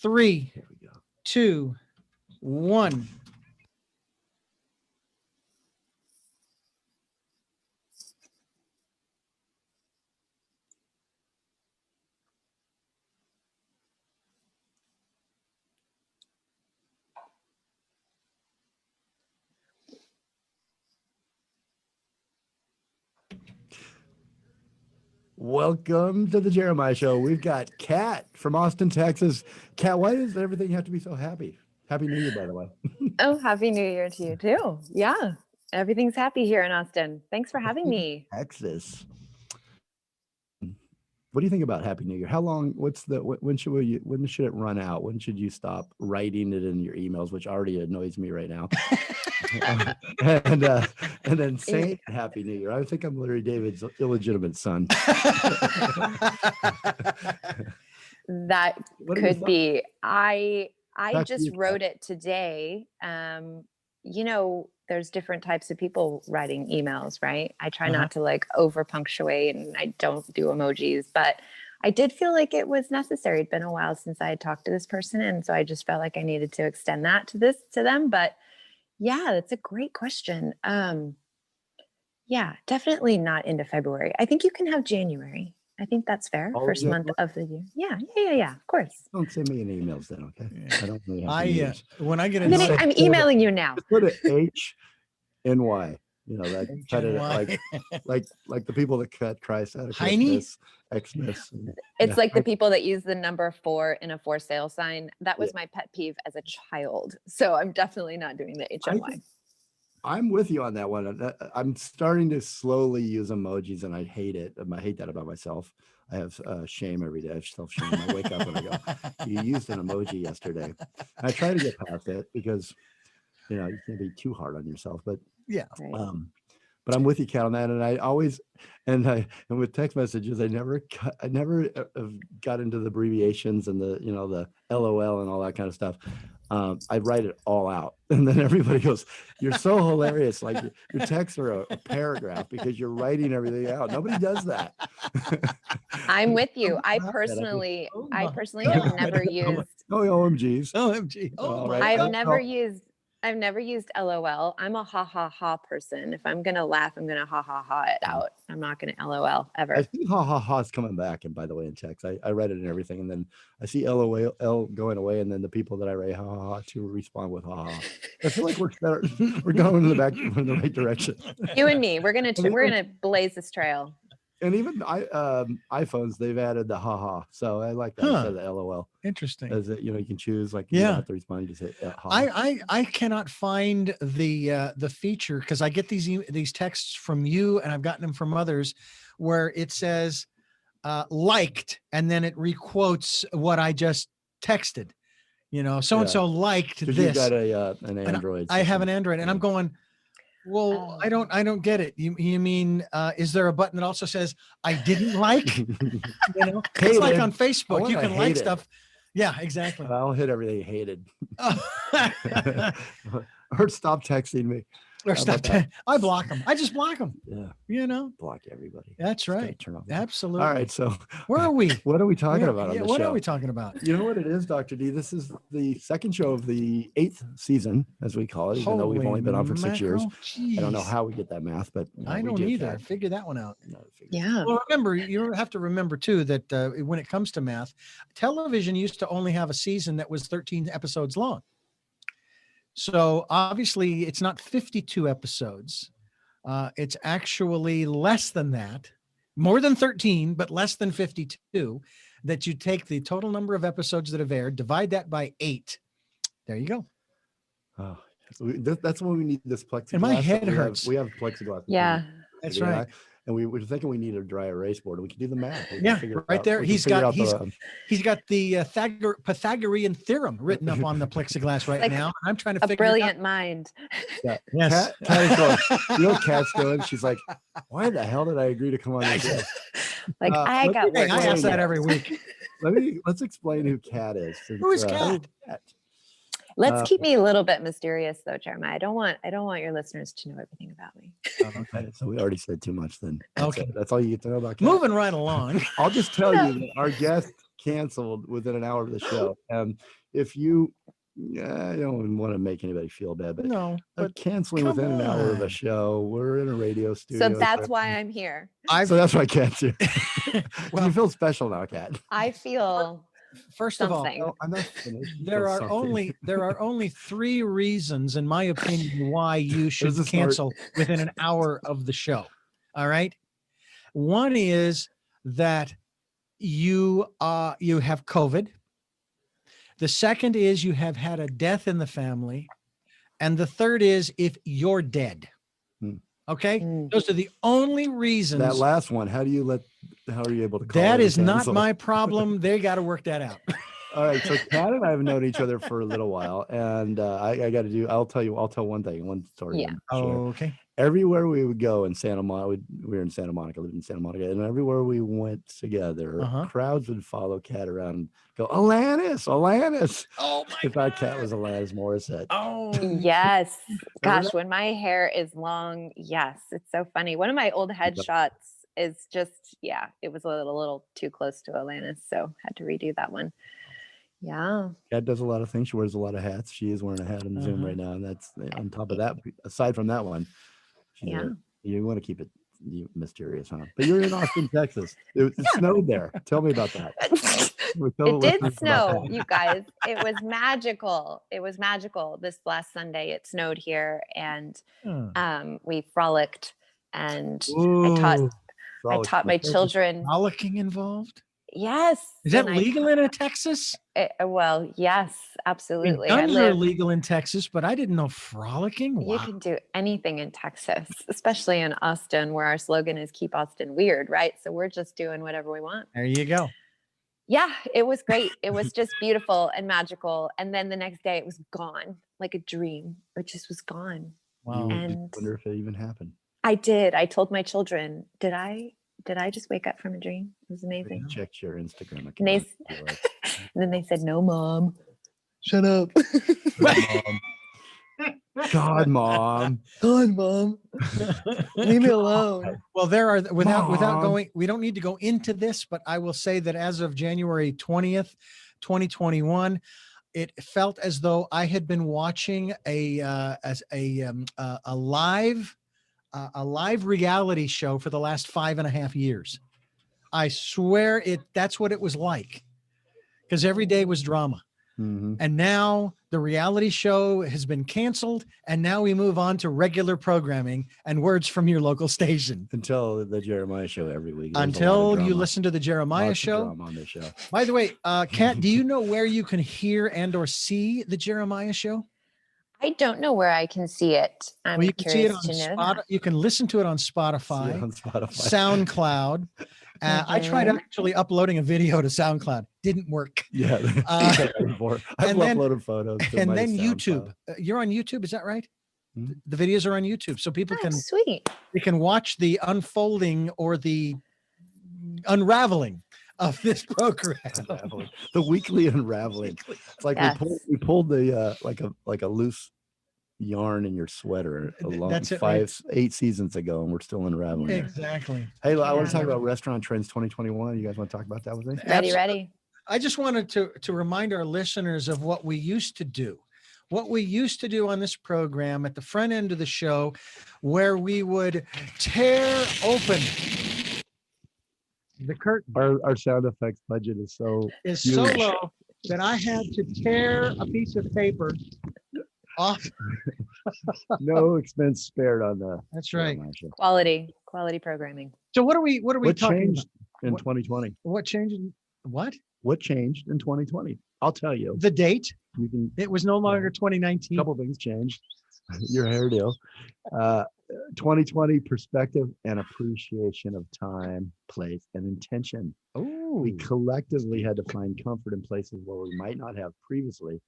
3, Here we go. 2, 1. Welcome to the Jeremiah Show. We've got Kat from Austin, Texas. Kat, why does everything have to be so happy? Happy New Year, by the way. Oh, Happy New Year to you too. Yeah, everything's happy here in Austin. Thanks for having me. Texas. What do you think about Happy New Year? How long? When should it run out? When should you stop writing it in your emails, which already annoys me right now? and then saying Happy New Year. I think I'm Larry David's illegitimate son. That could be. I just wrote it today. There's different types of people writing emails, right? I try not to like over punctuate, and I don't do emojis, but I did feel like it was necessary. It'd been a while since I had talked to this person, and so I just felt like I needed to extend that to them. But yeah, that's a great question. Yeah, definitely not into February. I think you can have January. I think that's fair. First month of the year. Yeah. Of course. Don't send me any emails then, okay? Yeah. I don't really have when I get I'm emailing you now. Just put it HNY. That cut it like the people that cut Christ out of Christmas, Xmas. It's like the people that use the number 4 in a for sale sign. That was my pet peeve as a child. So I'm definitely not doing the HNY. I'm with you on that one. I'm starting to slowly use emojis, and I hate it. I hate that about myself. I have shame every day. I have self-shame. I wake up and I go, you used an emoji yesterday. And I try to get past it because, you can't be too hard on yourself. But yeah. But I'm with you, Kat, on that. And I always, and with text messages, I never got into the abbreviations and the LOL and all that kind of stuff. I write it all out, and then everybody goes, "You're so hilarious! Like your texts are a paragraph because you're writing everything out." Nobody does that. I'm with you. I personally have never used. OMGs. OMG. I've never used LOL. I'm a ha ha ha person. If I'm gonna laugh, I'm gonna ha ha ha it out. I'm not gonna LOL ever. I think ha ha ha is coming back, and by the way, in text, I read it and everything, and then I see LOL going away, and then the people that I write ha ha ha to respond with ha ha. I feel like we're going in the right direction. You and me, we're gonna blaze this trail. And even iPhones, they've added the haha. So I like that instead of the LOL. Interesting. As it, you can choose, like, you don't have to respond, you just hit ha. I cannot find the feature, because I get these texts from you, and I've gotten them from others, where it says liked, and then it requotes what I just texted. So and so liked this. You got an Android. I have an Android, and I'm going, well, I don't get it. You mean, is there a button that also says I didn't like? It's like on Facebook, you can like stuff. Yeah, exactly. I'll hit everything hated. Or stop texting me. Or stop. I block them. I just block them. Yeah. Block everybody. That's right. Turn off. Absolutely. All right. So where are we? What are we talking about on the show? What are we talking about? You know what it is, Dr. D? This is the second show of the 8th season, as we call it, even though we've only been on for 6 years. Geez. I don't know how we get that math, but I don't either. Figure that one out. Yeah. Well, remember, you have to remember too that when it comes to math, television used to only have a season that was 13 episodes long. So obviously it's not 52 episodes. It's actually less than that, more than 13, but less than 52, that you take the total number of episodes that have aired, divide that by 8. There you go. Oh, that's why we need this plexiglass. And my head hurts. We have plexiglass. Yeah. That's right. And we were thinking we need a dry erase board. We can do the math. Right there. He's got the Pythagorean theorem written up on the plexiglass right now. I'm trying to figure it out. A brilliant mind. Yeah. Yes. Kat is going, you know what Kat's doing? She's like, why the hell did I agree to come on this show? Like, I ask that every week. Let's explain who Kat is. Who is Kat? Let's keep me a little bit mysterious, though, Jeremiah. I don't want your listeners to know everything about me. Okay, so we already said too much then. Okay, that's all you get to know about Kat. Moving right along. I'll just tell you that our guest canceled within an hour of the show. And if you, I don't want to make anybody feel bad, but No, but canceling come within an hour of the on. show, we're in a radio So studio. that's why I'm here. So that's why I can't do. Well, You feel special now, Kat. I feel first of all, something. Oh, I'm not finished. You there feel something. are only 3 reasons, in my opinion, why you should There's a snort. cancel within an hour of the show. All right. One is that you have COVID. The second is you have had a death in the family. And the third is if you're dead. Hmm. Okay. Mm. Those are the only reasons. That last one, how are you able to call That it is and not cancel? my problem. They got to work that out. All right, so Kat and I have known each other for a little while, and I got to do. I'll tell one thing, one story. Yeah. I'll share. Okay. Everywhere we would go in Santa Monica, we were in Santa Monica, lived in Santa Monica, and everywhere we went together, crowds would follow Kat around and go, Alanis, Alanis. Oh my If our Kat was Alanis Morissette. Oh Yes. Remember Gosh, when my hair is long, yes, it's so funny. One of my old headshots is just, it was a little too close to Alanis, so had to redo that one. Yeah. Kat does a lot of things. She wears a lot of hats. She is wearing a hat in Zoom right now, and that's on top of that. Aside from that one, you want to keep it mysterious, huh? But you're in Austin, Texas. It snowed there. Tell me about that. It did snow, you guys. It was magical. It was magical. This last Sunday, it snowed here, and we frolicked. And I taught my children. Frolicking involved? Yes. Is that legal in Texas? Well, yes, absolutely. Guns are legal in Texas, but I didn't know frolicking. Wow. You can do anything in Texas, especially in Austin, where our slogan is "Keep Austin Weird," right? So we're just doing whatever we want. There you go. Yeah, it was great. It was just beautiful and magical. And then the next day, it was gone, like a dream. It just was gone. Wow. And I wonder if it even happened. I did. I told my children, did I just wake up from a dream? It was amazing. Checked your Instagram account. And then they said, "No, Mom. Shut up." Mom. God, Mom. God, Mom. Leave me alone. Well, there are without going, we don't need to go into this, but I will say that as of January 20th, 2021, it felt as though I had been watching a live reality show for the last 5.5 years. I swear that's what it was like, because every day was drama. Mm-hmm. And now the reality show has been canceled, and now we move on to regular programming and words from your local station. Until the Jeremiah show every week. Until you listen to the Jeremiah show. On this show. By the way, Kat, do you know where you can hear and or see the Jeremiah show? I don't know where I can see it. I'm curious to know that. You can listen to it on Spotify, SoundCloud. I tried actually uploading a video to SoundCloud. Didn't work. Yeah. I've uploaded photos. And then YouTube. You're on YouTube, is that right? Mm-hmm. The videos are on YouTube. So people they can watch the unfolding or the unraveling of this program. The weekly unraveling. It's like we pulled the like a loose yarn in your sweater along 8 seasons ago, and we're still unraveling. Exactly. Hey, I want to talk about restaurant trends 2021. You guys want to talk about that with me? Ready. I just wanted to remind our listeners of what we used to do. What we used to do on this program at the front end of the show, where we would tear open the curtain. Our sound effects budget is so low that I had to tear a piece of paper off. No expense spared on the. That's right. Quality programming. So what are we talking about in 2020? What changed? What changed in 2020? I'll tell you. The date. It was no longer 2019. A couple things changed. Your hairdo. 2020 perspective and appreciation of time, place, and intention. Oh. We collectively had to find comfort in places where we might not have previously.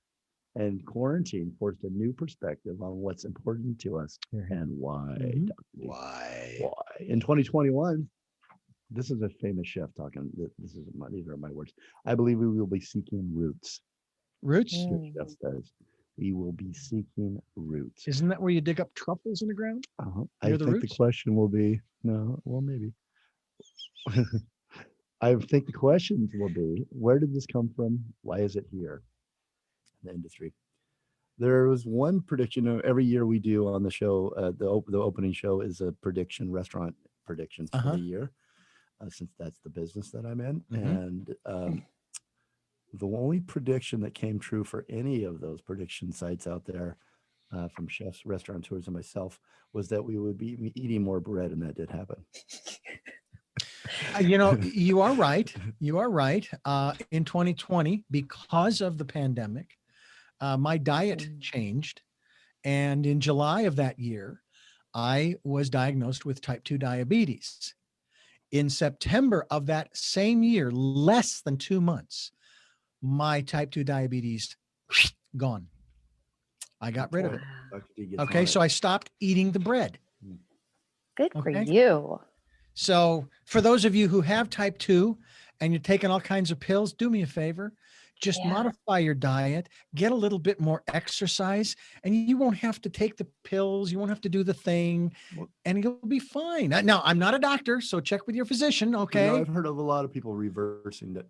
And quarantine forced a new perspective on what's important to us and why. Mm-hmm. Why? In 2021, this is a famous chef talking. These are my words. I believe we will be seeking roots. Roots? The chef says we will be seeking roots. Isn't that where you dig up truffles in the ground? I think the question will be maybe. I think the questions will be, where did this come from? Why is it here in the industry? There was one prediction every year we do on the show. The opening show is a prediction, restaurant predictions for Uh-huh. the year, since that's the business that I'm in. Mhm. And the only prediction that came true for any of those prediction sites out there, from chefs, restaurateurs, and myself, was that we would be eating more bread, and that did happen. You know, you are right. You are right. In 2020, because of the pandemic, my diet changed. And in July of that year, I was diagnosed with type 2 diabetes. In September of that same year, less than 2 months, my type 2 diabetes gone. I got rid of it. Dr. D gets Okay. on So it. I stopped eating the bread. Good for Okay. you. So for those of you who have type 2 and you're taking all kinds of pills, do me a favor. Just Yeah. modify your diet, get a little bit more exercise, and you won't have to take the pills. You won't have to do the thing, and you'll be fine. Now, I'm not a doctor, so check with your physician, okay? I've heard of a lot of people reversing the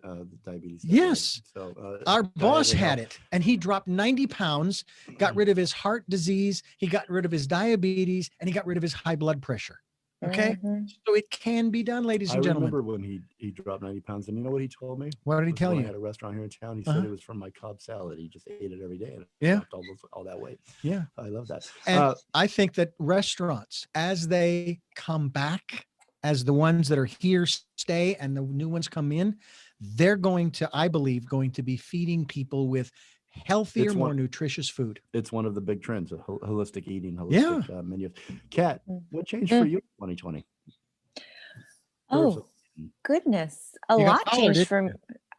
diabetes. Yes. So our boss diet and had health. it, and he dropped 90 pounds, got rid of his heart disease, he got rid of his diabetes, and he got rid of his high blood pressure. Okay. Mhm. So it can be done, ladies I and gentlemen. remember when he dropped 90 pounds, and you know what he told me? What did he It was tell when you? I had a restaurant here in town. He Uh-huh. said it was from my Cobb salad. He just ate it every day, and it Yeah. dropped all that weight. Yeah. I love that. And I think that restaurants, as they come back, as the ones that are here stay and the new ones come in, they're going to, I believe, going to be feeding people with healthier, It's more one- nutritious food. It's one of the big trends of holistic eating, Yeah. holistic menus. Kat, what changed Mm. for you in 2020? Oh, goodness. A You got lot taller, changed didn't from,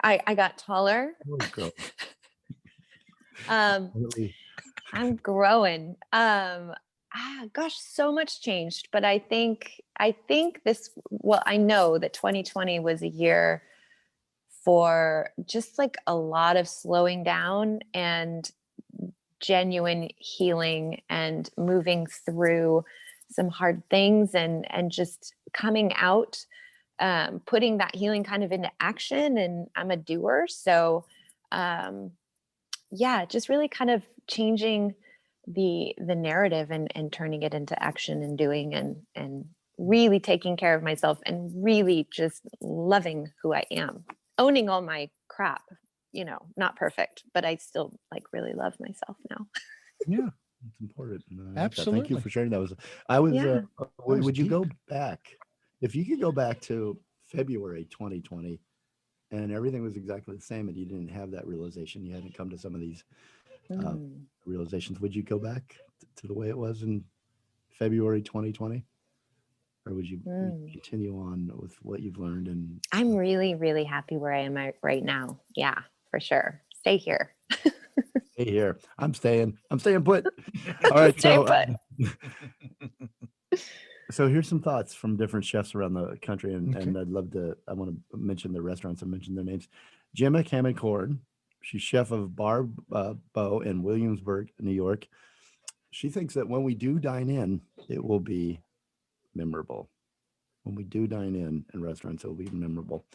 I got taller. Oh, girl. Um, Really? I'm growing. Gosh, so much changed, but I think this, well, I know that 2020 was a year for just like a lot of slowing down and genuine healing and moving through some hard things and just coming out, putting that healing kind of into action. And I'm a doer. So, yeah, just really kind of changing the narrative and turning it into action and doing and really taking care of myself and really just loving who I am, owning all my crap, not perfect, but I still like really love myself now. Yeah. It's important. I like that. Thank Absolutely. you for sharing that. Yeah. Would you deep. go back, if you could go back to February 2020 and everything was exactly the same and you didn't have that realization, you hadn't come to some of these realizations, would you go back to the way it was in February 2020? Or would you continue on with what you've learned? And I'm really, really happy where I am right now. Yeah, for sure. Stay here. stay here. I'm staying put. All right. Stay So, so here's some thoughts from different chefs around the country. And I want to mention the restaurants and mention their names. Gemma Hammond-Corn. She's chef of Bar Bow in Williamsburg, New York. She thinks that when we do dine in, it will be memorable. When we do dine in restaurants, it will be memorable.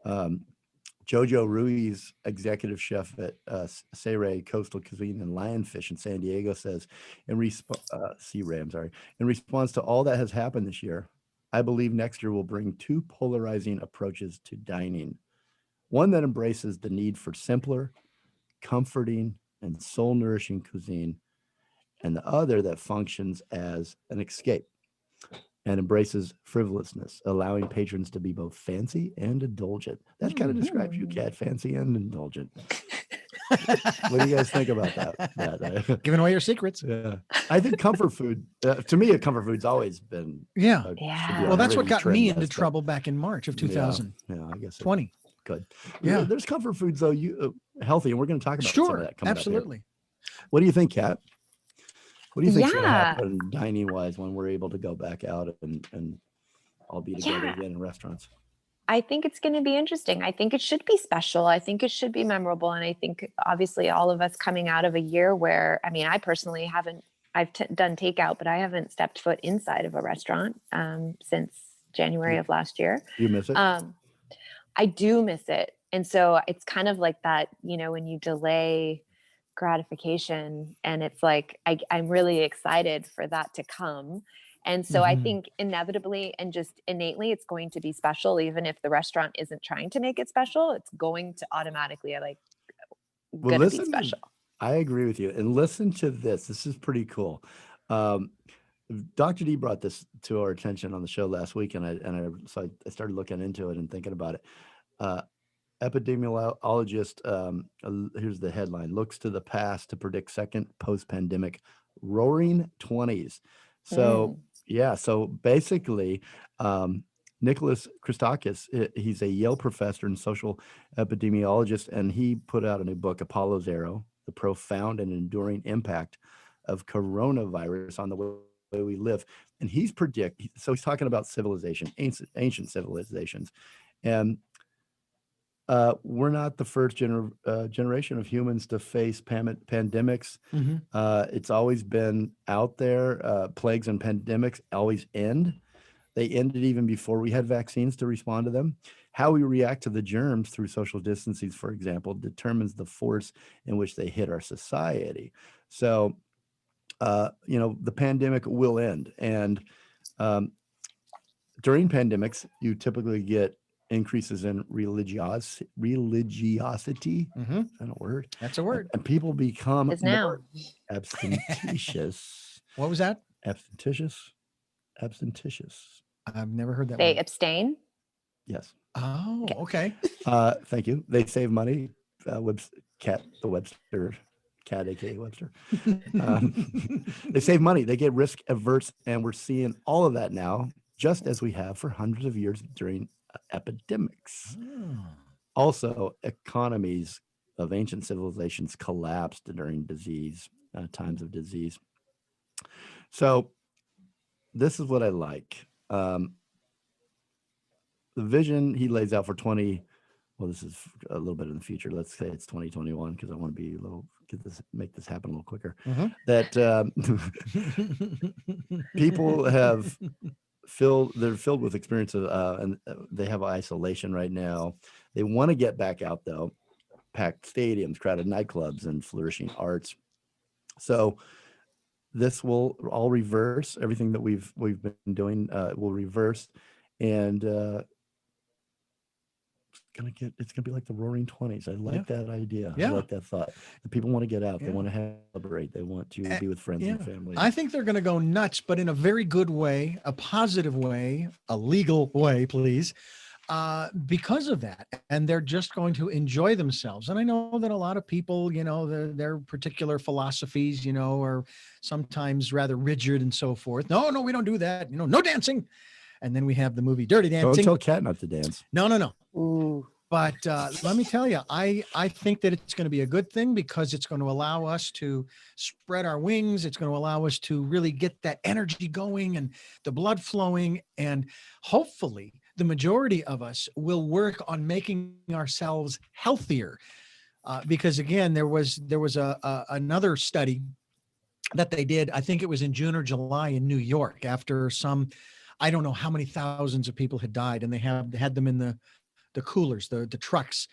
Jojo Ruiz, executive chef at Sea Coastal Cuisine and Lionfish in San Diego, says, in response to all that has happened this year, I believe next year will bring two polarizing approaches to dining. One that embraces the need for simpler, comforting, and soul-nourishing cuisine, and the other that functions as an escape and embraces frivolousness, allowing patrons to be both fancy and indulgent. That kind of describes you, Kat, fancy and indulgent. What do you guys think about that? Giving away your secrets. Yeah, I think comfort food. To me, a comfort food's always been. Yeah. should be Yeah. Well, that's what everybody's got trend me into list, but- trouble back in March of 2020. Yeah, I guess. Good. Yeah. There's comfort foods though, healthy, and we're going to talk about some of Sure. that coming up here. Absolutely. What do you think, Kat? What do you think should Yeah. happen dining wise when we're able to go back out and all be together Yeah. again in restaurants? I think it's going to be interesting. I think it should be special. I think it should be memorable. And I think obviously all of us coming out of a year where, I mean, I personally haven't, I've done takeout, but I haven't stepped foot inside of a restaurant since January of last year. You miss it? I do miss it. And so it's kind of like that, you know, when you delay gratification and it's like, I'm really excited for that to come. And so I think inevitably and just innately, it's going to be special, even if the restaurant isn't trying to make it special, it's going to automatically like Well, gonna be listen, special. I agree with you. And listen to this. This is pretty cool. Dr. D brought this to our attention on the show last week, and I started looking into it and thinking about it. Epidemiologist, here's the headline: looks to the past to predict second post-pandemic roaring 20s. So yeah, so basically, Nicholas Christakis, he's a Yale professor and social epidemiologist, and he put out a new book, Apollo Zero: The Profound and Enduring Impact of Coronavirus on the way we live. And he's talking about civilization, ancient civilizations, and we're not the first generation of humans to face pandemics. It's always been out there. Plagues and pandemics always end. They ended even before we had vaccines to respond to them. How we react to the germs through social distancing, for example, determines the force in which they hit our society. So, the pandemic will end. And during pandemics, you typically get increases in religiosity. Is that a word? That's a word. And people become Is now. more abstentious. What was that? Abstentious. I've never heard that They word. abstain. Yes. Oh, okay. Thank you. They save money. The Webster cat, aka Webster. They save money. They get risk averse, and we're seeing all of that now, just as we have for hundreds of years during epidemics. Also, economies of ancient civilizations collapsed during times of disease. So this is what I like. The vision he lays out for this is a little bit in the future. Let's say it's 2021, because I want to make this happen a little quicker. That people have they're filled with experiences, and they have isolation right now. They want to get back out, though. Packed stadiums, crowded nightclubs, and flourishing arts. So this will all reverse. Everything that we've been doing will reverse, and it's gonna be like the Roaring 20s. I like that idea. I like that thought. The people want to get out. They want to celebrate. They want to be with friends and family. I think they're going to go nuts, but in a very good way, a positive way, a legal way, please, because of that. And they're just going to enjoy themselves. And I know that a lot of people, their particular philosophies, are sometimes rather rigid and so forth. No, we don't do that. No dancing. And then we have the movie Dirty Dancing. Don't tell Kat not to dance. No. Ooh. But let me tell you, I think that it's going to be a good thing, because it's going to allow us to spread our wings. It's going to allow us to really get that energy going and the blood flowing. And hopefully the majority of us will work on making ourselves healthier. Because again, there was another study that they did. I think it was in June or July in New York, after I don't know how many thousands of people had died, and they had them in the coolers, the trucks.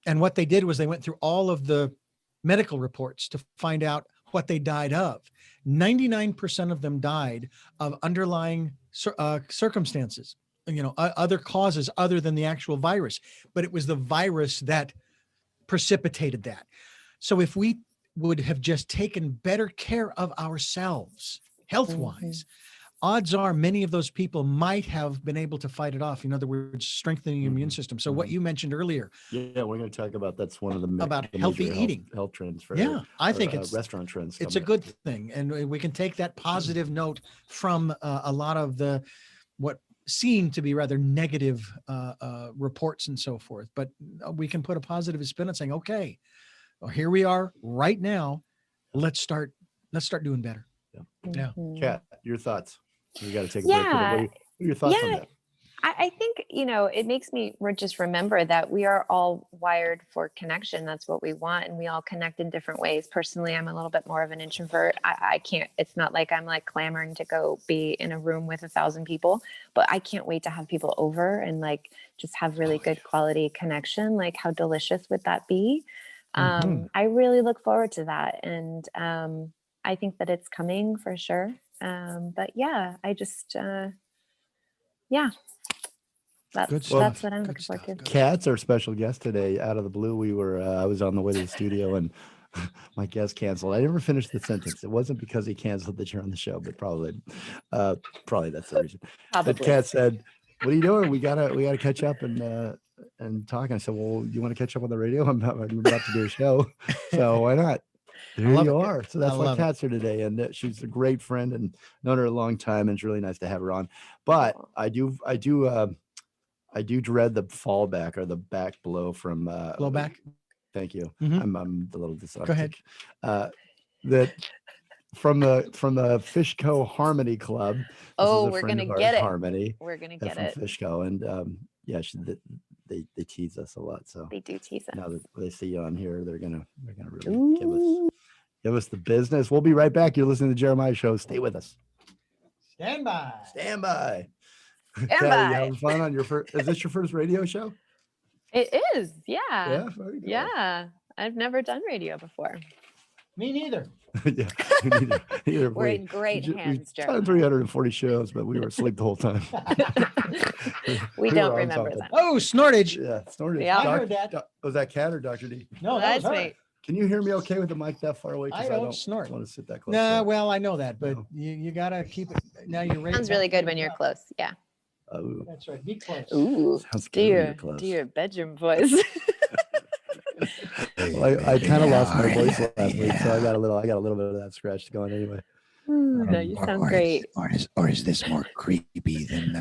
And what they did was they went through all of the medical reports to find out what they died of. 99% of them died of underlying circumstances, other causes other than the actual virus, but it was the virus that precipitated that. So if we would have just taken better care of ourselves health-wise, odds are many of those people might have been able to fight it off. In other words, strengthening your immune system. So what you mentioned earlier. Yeah, we're going to talk about that's one of the about healthy eating, health trends for I think it's restaurant trends. It's a good thing, and we can take that positive note from a lot of what seem to be rather negative reports and so forth. But we can put a positive spin on saying, okay, well, here we are right now. Let's start doing better. Yeah. Kat, your thoughts? We got to take a break. What are your thoughts on that? I think, it makes me just remember that we are all wired for connection. That's what we want. And we all connect in different ways. Personally, I'm a little bit more of an introvert. I can't, it's not like I'm like clamoring to go be in a room with 1,000 people, but I can't wait to have people over and like just have really good quality connection. Like how delicious would that be? I really look forward to that. And I think that it's coming for sure. But yeah, I just, yeah. Good stuff. That's what I'm Good looking forward stuff. to. Kat's our special guest today. Out of the blue, I was on the way to the studio and my guest canceled. I never finished the sentence. It wasn't because he canceled that you're on the show, but probably that's the reason. Probably. But Kat said, "What are you doing? We gotta catch up and talk." And I said, "Well, you want to catch up on the radio? I'm about to do a show, so why not?" Here love you it. are. So I that's why love it. Kat's here today, and she's a great friend and known her a long time, and it's really nice to have her on. But I do dread the fallback or the back blow from Blowback. Thank you. Mhm. I'm a little dyslexic. Go ahead. That from the Fishco Harmony Club. This Oh, is a we're friend gonna of get ours, it. Harmony. We're gonna They're get from it. Fishco, and yeah, they tease us a lot. So They do tease us. now that they see you on here, they're gonna really Ooh. give us the business. We'll be right back. You're listening to the Jeremiah Show. Stay with us. Stand by. Stand by. Stand Kat, are by. you having fun on your first? Is this your first radio show? It is. Yeah. Yeah. Very cool. Yeah. I've never done radio before. Me neither. Yeah. Neither We're in great hands, We've done Jeremiah. 340 shows, but we were asleep the whole time. We were don't on remember something. that. Oh, snortage. Yeah, snorted. Yeah. I heard that. Was that Kat or Dr. D? No, that was That's her. me. Can you hear me okay with the mic that far away? 'Cause I don't snort. want to sit that close. Nah, to it. well, I know that, but No. you gotta keep it. Now you're ready. Sounds really good when you're close. Yeah. Oh, That's right. Be close. Ooh. sounds Do good when you're your close. bedroom voice. Well, I kind of lost my voice last week, so I got a little bit of that scratch going anyway. No, you sound great. Or is this more creepy than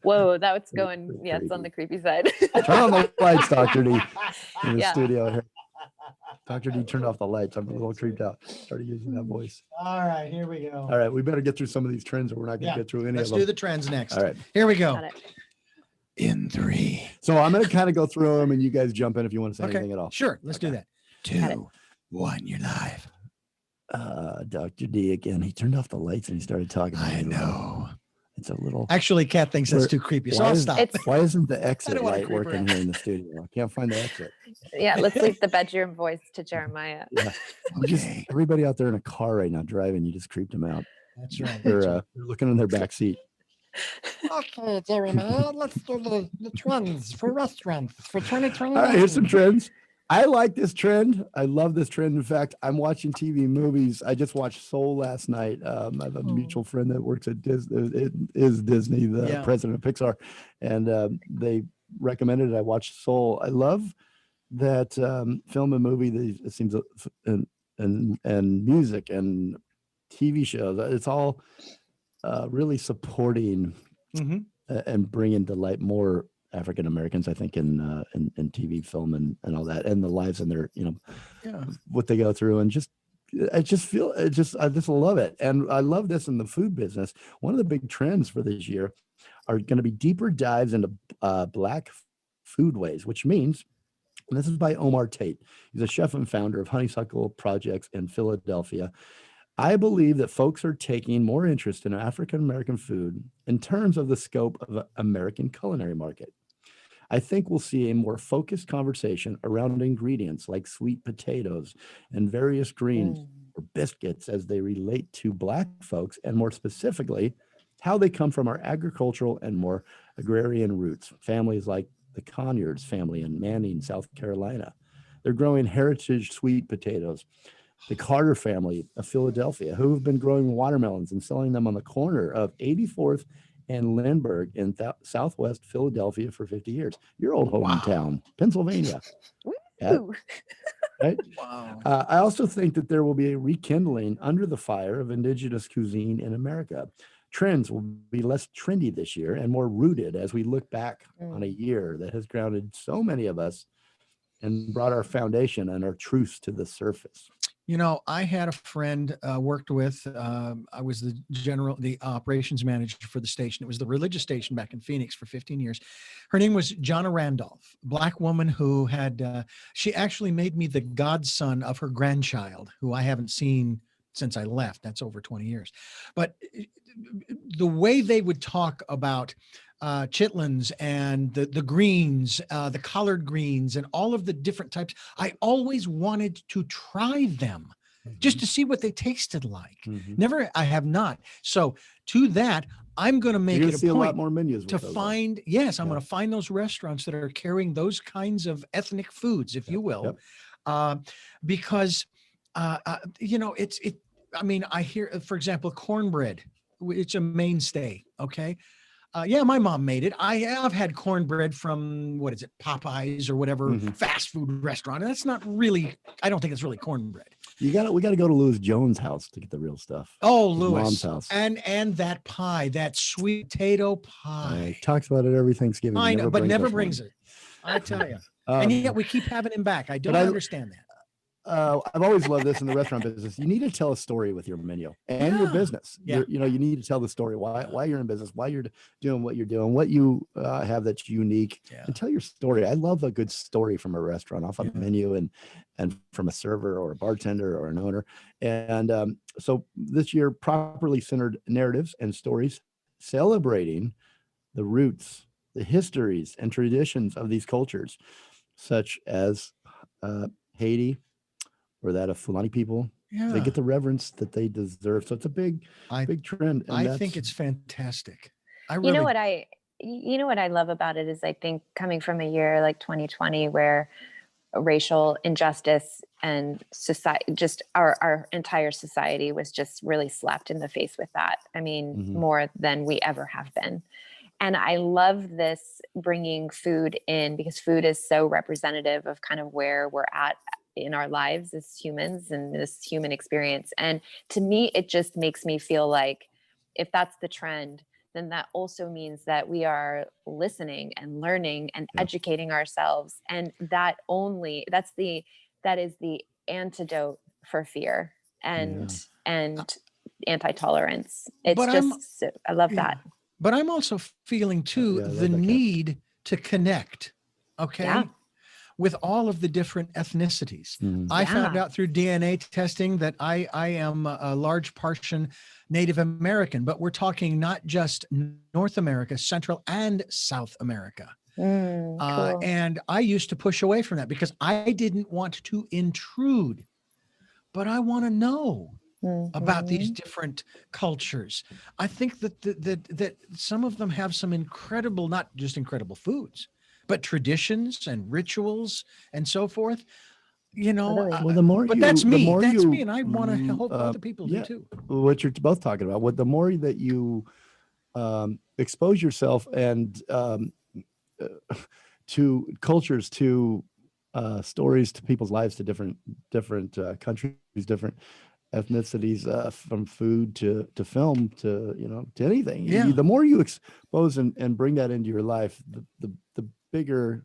Whoa, that was going. Yeah, it's on the creepy side. Turn on the lights, Dr. D, in the Yeah. studio here. Dr. D turned off the lights. I'm a little creeped out. Started using that voice. All right, here we go. All right, we better get through some of these trends, or we're not going to Yeah, get through any Let's of them. do the trends next. All right. Here we go. Got it. in 3, So I'm going to kind of go through them, and you guys jump in if you want to say Okay. anything at all. Sure. Let's do that. 2, 1, you're live. Dr. D again. He turned off the lights and he started talking. to I me. know. It's a little. Actually, Kat thinks that's Where- too creepy, so why I'll is- stop. It's Why isn't the exit don't wanna light creep her working out. here in the studio? I can't find the exit. Yeah, let's leave the bedroom voice to Jeremiah. Yeah. Okay. Everybody out there in a car right now driving, you just creeped them out. That's right. They're looking in their back seat. Okay, Jeremiah, let's do the trends for restaurants for 2020. All right, here's some trends. I like this trend. I love this trend. In fact, I'm watching TV movies. I just watched Soul last night. I have a mutual friend that works at Disney. It is Disney, the Yeah. president of Pixar, and they recommended it. I watched Soul. I love that film and movie. It seems and music and TV shows. It's all really supporting Mhm. and bringing to light more African Americans, I think, in TV, film, and all that, and the lives and their, Yeah. what they go through, and I just love it, and I love this in the food business. One of the big trends for this year are going to be deeper dives into Black foodways, which means, and this is by Omar Tate. He's a chef and founder of Honeysuckle Projects in Philadelphia. I believe that folks are taking more interest in African American food in terms of the scope of the American culinary market. I think we'll see a more focused conversation around ingredients like sweet potatoes and various greens or biscuits as they relate to Black folks, and more specifically, how they come from our agricultural and more agrarian roots. Families like the Conyers family in Manning, South Carolina. They're growing heritage sweet potatoes. The Carter family of Philadelphia, who have been growing watermelons and selling them on the corner of 84th and Lindbergh in Southwest Philadelphia for 50 years. Your old hometown, Pennsylvania. Yeah, Ooh. right? Wow. I also think that there will be a rekindling under the fire of indigenous cuisine in America. Trends will be less trendy this year and more rooted as we look back on a year that has grounded so many of us and brought our foundation and our truths to the surface. You know, I had a friend worked with. I was the operations manager for the station. It was the religious station back in Phoenix for 15 years. Her name was Jonna Randolph, black woman who had. She actually made me the godson of her grandchild, who I haven't seen since I left. That's over 20 years. But the way they would talk about chitlins and the greens, the collard greens, and all of the different types. I always wanted to try them just to see what they tasted like. Mhm. Never, I have not. So to that, I'm going to make You're it gonna a see a lot point more menus to with those, find. Yes, I'm Yeah. going to find those restaurants that are carrying those kinds of ethnic foods, if you will, Yep. because you know it. I mean, I hear, for example, cornbread. It's a mainstay. Okay. Yeah, my mom made it. I have had cornbread from, what is it, Popeyes or whatever Mhm. fast food restaurant. And that's not really, I don't think it's really cornbread. We got to go to Louis Jones' house to get the real stuff. Oh, His mom's Louis. house. And that pie, that sweet potato pie. Talks about it every Thanksgiving. I know, but never us brings one. it. I tell you. Um, And yet we keep having him back. I don't I- understand that. I've always loved this in the restaurant business. You need to tell a story with your menu and your Yeah. business. Yeah. You need to tell the story why you're in business, why you're doing what you're doing, what you have that's unique, Yeah. and tell your story. I love a good story from a restaurant, off a Yeah. menu, and from a server or a bartender or an owner. And so this year, properly centered narratives and stories celebrating the roots, the histories, and traditions of these cultures, such as Haiti, or that of Fulani people. Yeah. They get the reverence that they deserve. So it's a big trend. And I think it's fantastic. I really, You know what I love about it is I think coming from a year like 2020 where racial injustice and society, just our entire society was just really slapped in the face with that. I mean, Mhm. more than we ever have been. And I love this bringing food in because food is so representative of kind of where we're at in our lives as humans and this human experience. And to me, it just makes me feel like if that's the trend, then that also means that we are listening and learning and Yeah. educating ourselves. And that is the antidote for fear and anti-tolerance. It's But I'm- just, I love yeah. that. But I'm also feeling too Yeah, I love the that, Kat. need to connect. Okay. Yeah. With all of the different ethnicities. Mhm. I found Yeah. out through DNA testing that I am a large portion Native American, but we're talking not just North America, Central and South America. Cool. And I used to push away from that because I didn't want to intrude, but I want to know about these Mhm. different cultures. I think that some of them have some incredible, not just incredible foods, but traditions and rituals and so forth. You know, Totally. Well, the more but you, that's the me. more That's you, me, and I want to hope other people do yeah, too. what you're both talking about. What the more that you expose yourself and to cultures, to stories, to people's lives, to different countries, different ethnicities, from food to film to to anything. Yeah. The more you expose and bring that into your life, the bigger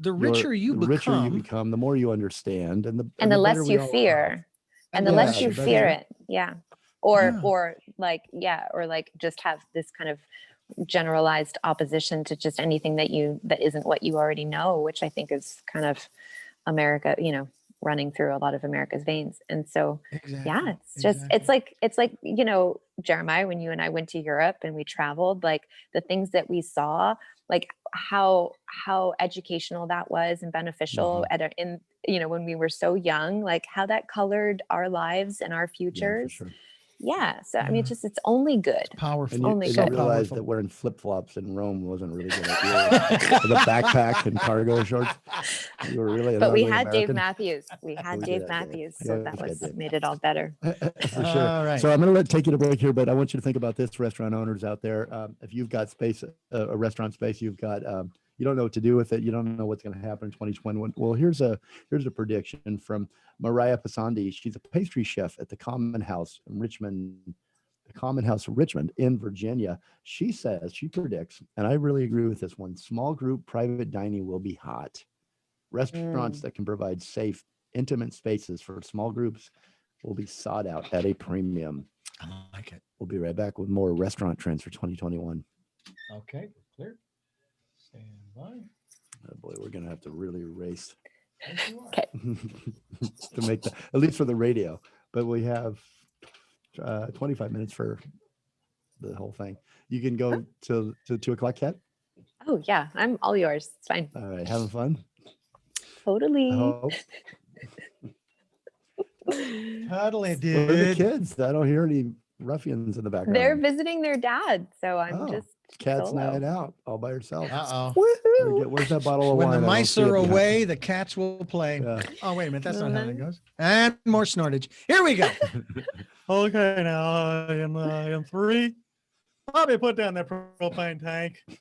The richer you the richer you become, become, the more you understand, and the And the better less we you all are. fear. And the Yeah, less you the fear better. it. Yeah. Or Yeah. or like just have this kind of generalized opposition to just anything that isn't what you already know, which I think is kind of America, running through a lot of America's veins. And so exactly. yeah, it's just exactly. it's like Jeremiah, when you and I went to Europe and we traveled, like the things that we saw, like how educational that was and beneficial when we were so young, like how that colored our lives and our Yeah, for futures. sure. Yeah, so I mean, Yeah. it's only good. Powerful. And you, Only and good. you realize Powerful. that wearing flip flops in Rome wasn't a really good idea. With a backpack and cargo shorts, you were really an But we ugly had Dave American. Matthews. We had We Dave did have Dave. Matthews, You so always that got Dave. made it all better. For sure. All right. So I'm going to take you to break here, but I want you to think about this, restaurant owners out there. If you've got space, a restaurant space, you've got, you don't know what to do with it. You don't know what's going to happen in 2021. Well, here's a prediction from Mariah Pasandi. She's a pastry chef at the Common House in Richmond in Virginia. She predicts, and I really agree with this one, small group private dining will be hot. Restaurants that can provide safe, intimate spaces for small groups will be sought out at a premium. I like it. We'll be right back with more restaurant trends for 2021. Okay, clear. Stand by. Oh boy, we're gonna have to really race Okay. to make that, at least for the radio. But we have 25 minutes for the whole thing. You can go to 2 o'clock, Kat. Oh yeah, I'm all yours. It's fine. All right, having fun. Totally. I hope. Totally, Where are the dude. kids? I don't hear any ruffians in the background. They're visiting their dad, so I'm Oh, just Cat's solo. night out all by herself. Uh-oh. Woohoo! Where's that bottle of When wine? the I don't mice see it are behind- away, the cats will play. Yeah. Oh, wait a minute. That's not how that Mhm. goes. And more snortage. Here we go. Okay, now in 3. Bobby, put down that propane tank. Are you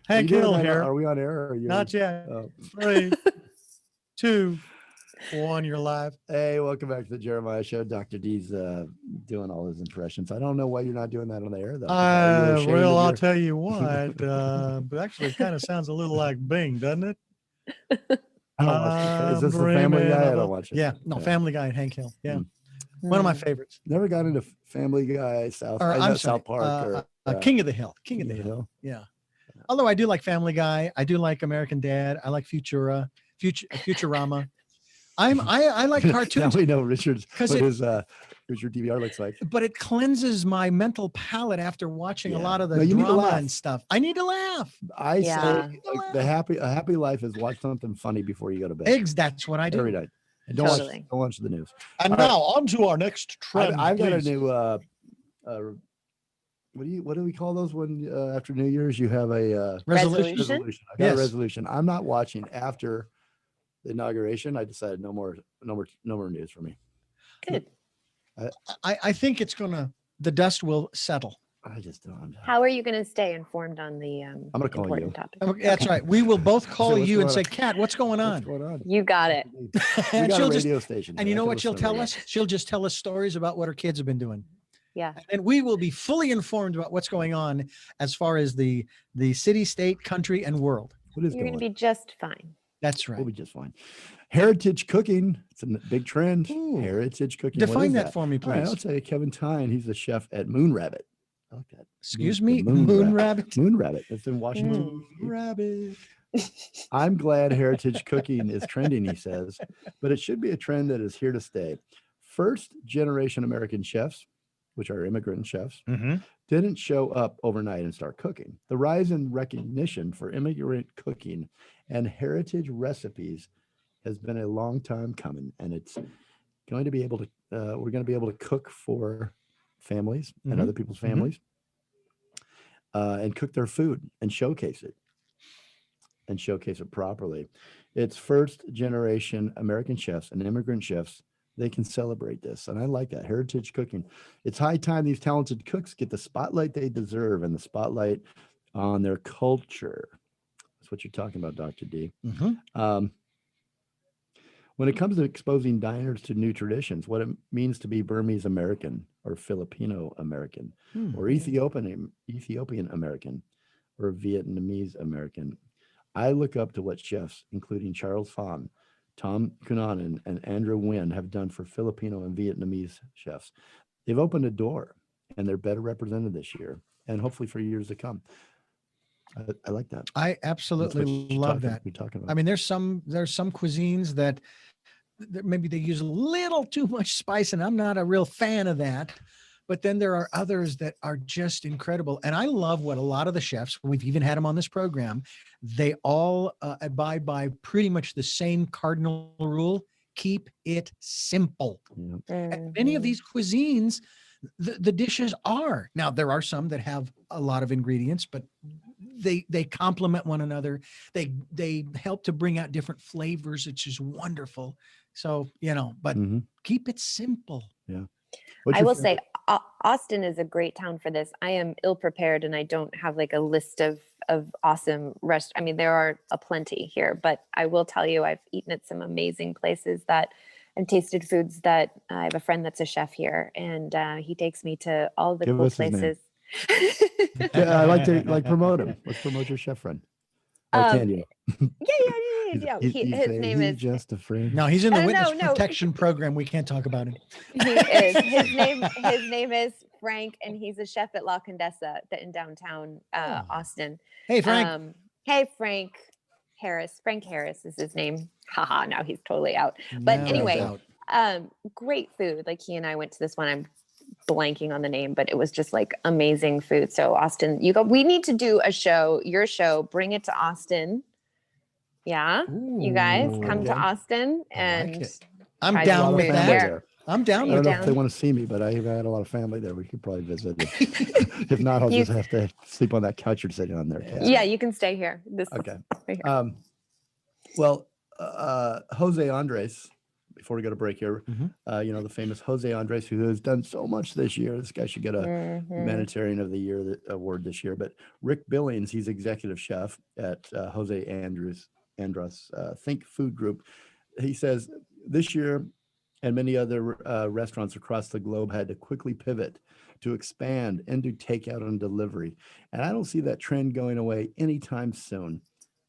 Hank doing Hill that? here. Are we on air? Or are you? Not yet. Oh. 3, 2, 1. You're live. Hey, welcome back to the Jeremiah Show. Dr. D's doing all his impressions. I don't know why you're not doing that on the air, though. Are you ashamed Well, of I'll your- tell you what. But actually, it kind of sounds a little like Bing, doesn't it? I don't watch it. Is this the I'm Family dreaming Guy? I of don't a- watch it. Yeah, no, Yeah. Family Guy and Hank Hill. Yeah, Mm. one of my Mm. favorites. Never got into Family Guy, South. Or I know I'm sorry, South Park or King of the Hill. King of the Hill. Yeah. Although I do like Family Guy, I do like American Dad. I like Futurama. I like Now cartoons, we know Richard's 'Cause what it- his Richard DVR looks like. but it cleanses my mental palate after watching a Yeah. lot of the No, you need to drama laugh. and stuff. I need to laugh. I Yeah. say like, a happy life is watch something funny before you go to bed Eggs, that's what I do. every night. And don't Totally. watch the news. And All right. now on to our next trend. I've got a please. new what do we call those when after New Year's you have a resolution. Resolution? I got Yes. a resolution. I'm not watching after the inauguration. I decided no more news for me. Good. I think the dust will settle. I just don't. How are you going to stay informed on the gonna call important you. topic? Okay, that's right. We will both call what's you and going say, Kat, what's going on? What's going on? You got it. We And got a she'll just, radio station. and here. you I know can what she'll listen to tell radio. us? She'll just tell us stories about what her kids have been doing. Yeah. And we will be fully informed about what's going on as far as the city, state, country, and world. What is You're going going to on? be just fine. That's right. We'll be just fine. Heritage cooking. It's a big trend. Ooh. Heritage cooking. What Define is that for me, All right, please. I'll tell you. Kevin Tyne. He's the chef at Moon Rabbit. I like that. Excuse the me, Moon Moon Rabbit. Moon Rabbit. It's in Washington. Moon Rabbit. I'm glad heritage cooking is trending, he says, but it should be a trend that is here to stay. First generation American chefs, which are immigrant chefs, didn't show up overnight and start cooking. The rise in recognition for immigrant cooking and heritage recipes has been a long time coming, and it's going to be able to, we're going to be able to cook for families and Mhm. other people's families and cook their food and showcase it properly. It's first generation American chefs and immigrant chefs. They can celebrate this. And I like that heritage cooking. It's high time these talented cooks get the spotlight they deserve and the spotlight on their culture. That's what you're talking about, Dr. D. When it comes to exposing diners to new traditions, what it means to be Burmese American or Filipino American or Ethiopian American or Vietnamese American, I look up to what chefs, including Charles Phan, Tom Cunanan, and Andrew Nguyen have done for Filipino and Vietnamese chefs. They've opened a door and they're better represented this year and hopefully for years to come. I like that. I absolutely love that. We're talking about. I mean, there's some cuisines that maybe they use a little too much spice, and I'm not a real fan of that. But then there are others that are just incredible. And I love what a lot of the chefs, we've even had them on this program, they all abide by pretty much the same cardinal rule: keep it simple. And many of these cuisines, the dishes are. Now, there are some that have a lot of ingredients, but they complement one another. They help to bring out different flavors, which is wonderful. So, but keep it simple. Yeah. I will say Austin is a great town for this. I am ill prepared and I don't have like a list of awesome I mean, there are a plenty here, but I will tell you, I've eaten at some amazing places and tasted foods that I have a friend that's a chef here, and he takes me to all the Give cool us his name. places. Yeah, I like to promote him. Let's promote your chef friend. Or can you? Yeah. friend. Yeah, You his say name he's is. just a friend. No, he's in the No, witness no. protection program. We can't talk about him. He is. His name is Frank, and he's a chef at La Condesa in downtown Austin. Hey, Frank. Hey, Frank Harris. Frank Harris is his name. Haha, now he's totally out. But Now he's anyway, out. great food. Like he and I went to this one. I'm blanking on the name, but it was just like amazing food. So Austin, you go. We need to do a show, your show, bring it to Austin. Yeah. You guys Ooh, come to okay. Austin I like and it. I'm try down the with food that. here. I'm down I You with don't know that. if they down? want to see me, but I've had a lot of family there. We could probably visit. If not, I'll You- just have to sleep on that couch you're sitting on there. Kat. Yeah, you can stay here. This Okay. right here. Well, Jose Andres, before we go to break here, Mhm. you know, the famous Jose Andres, who has done so much this year. This guy should get a Mhm. humanitarian of the year award this year. But Rick Billings, he's executive chef at Jose Andres Think Food Group. He says this year and many other restaurants across the globe had to quickly pivot to expand into takeout and delivery. And I don't see that trend going away anytime soon.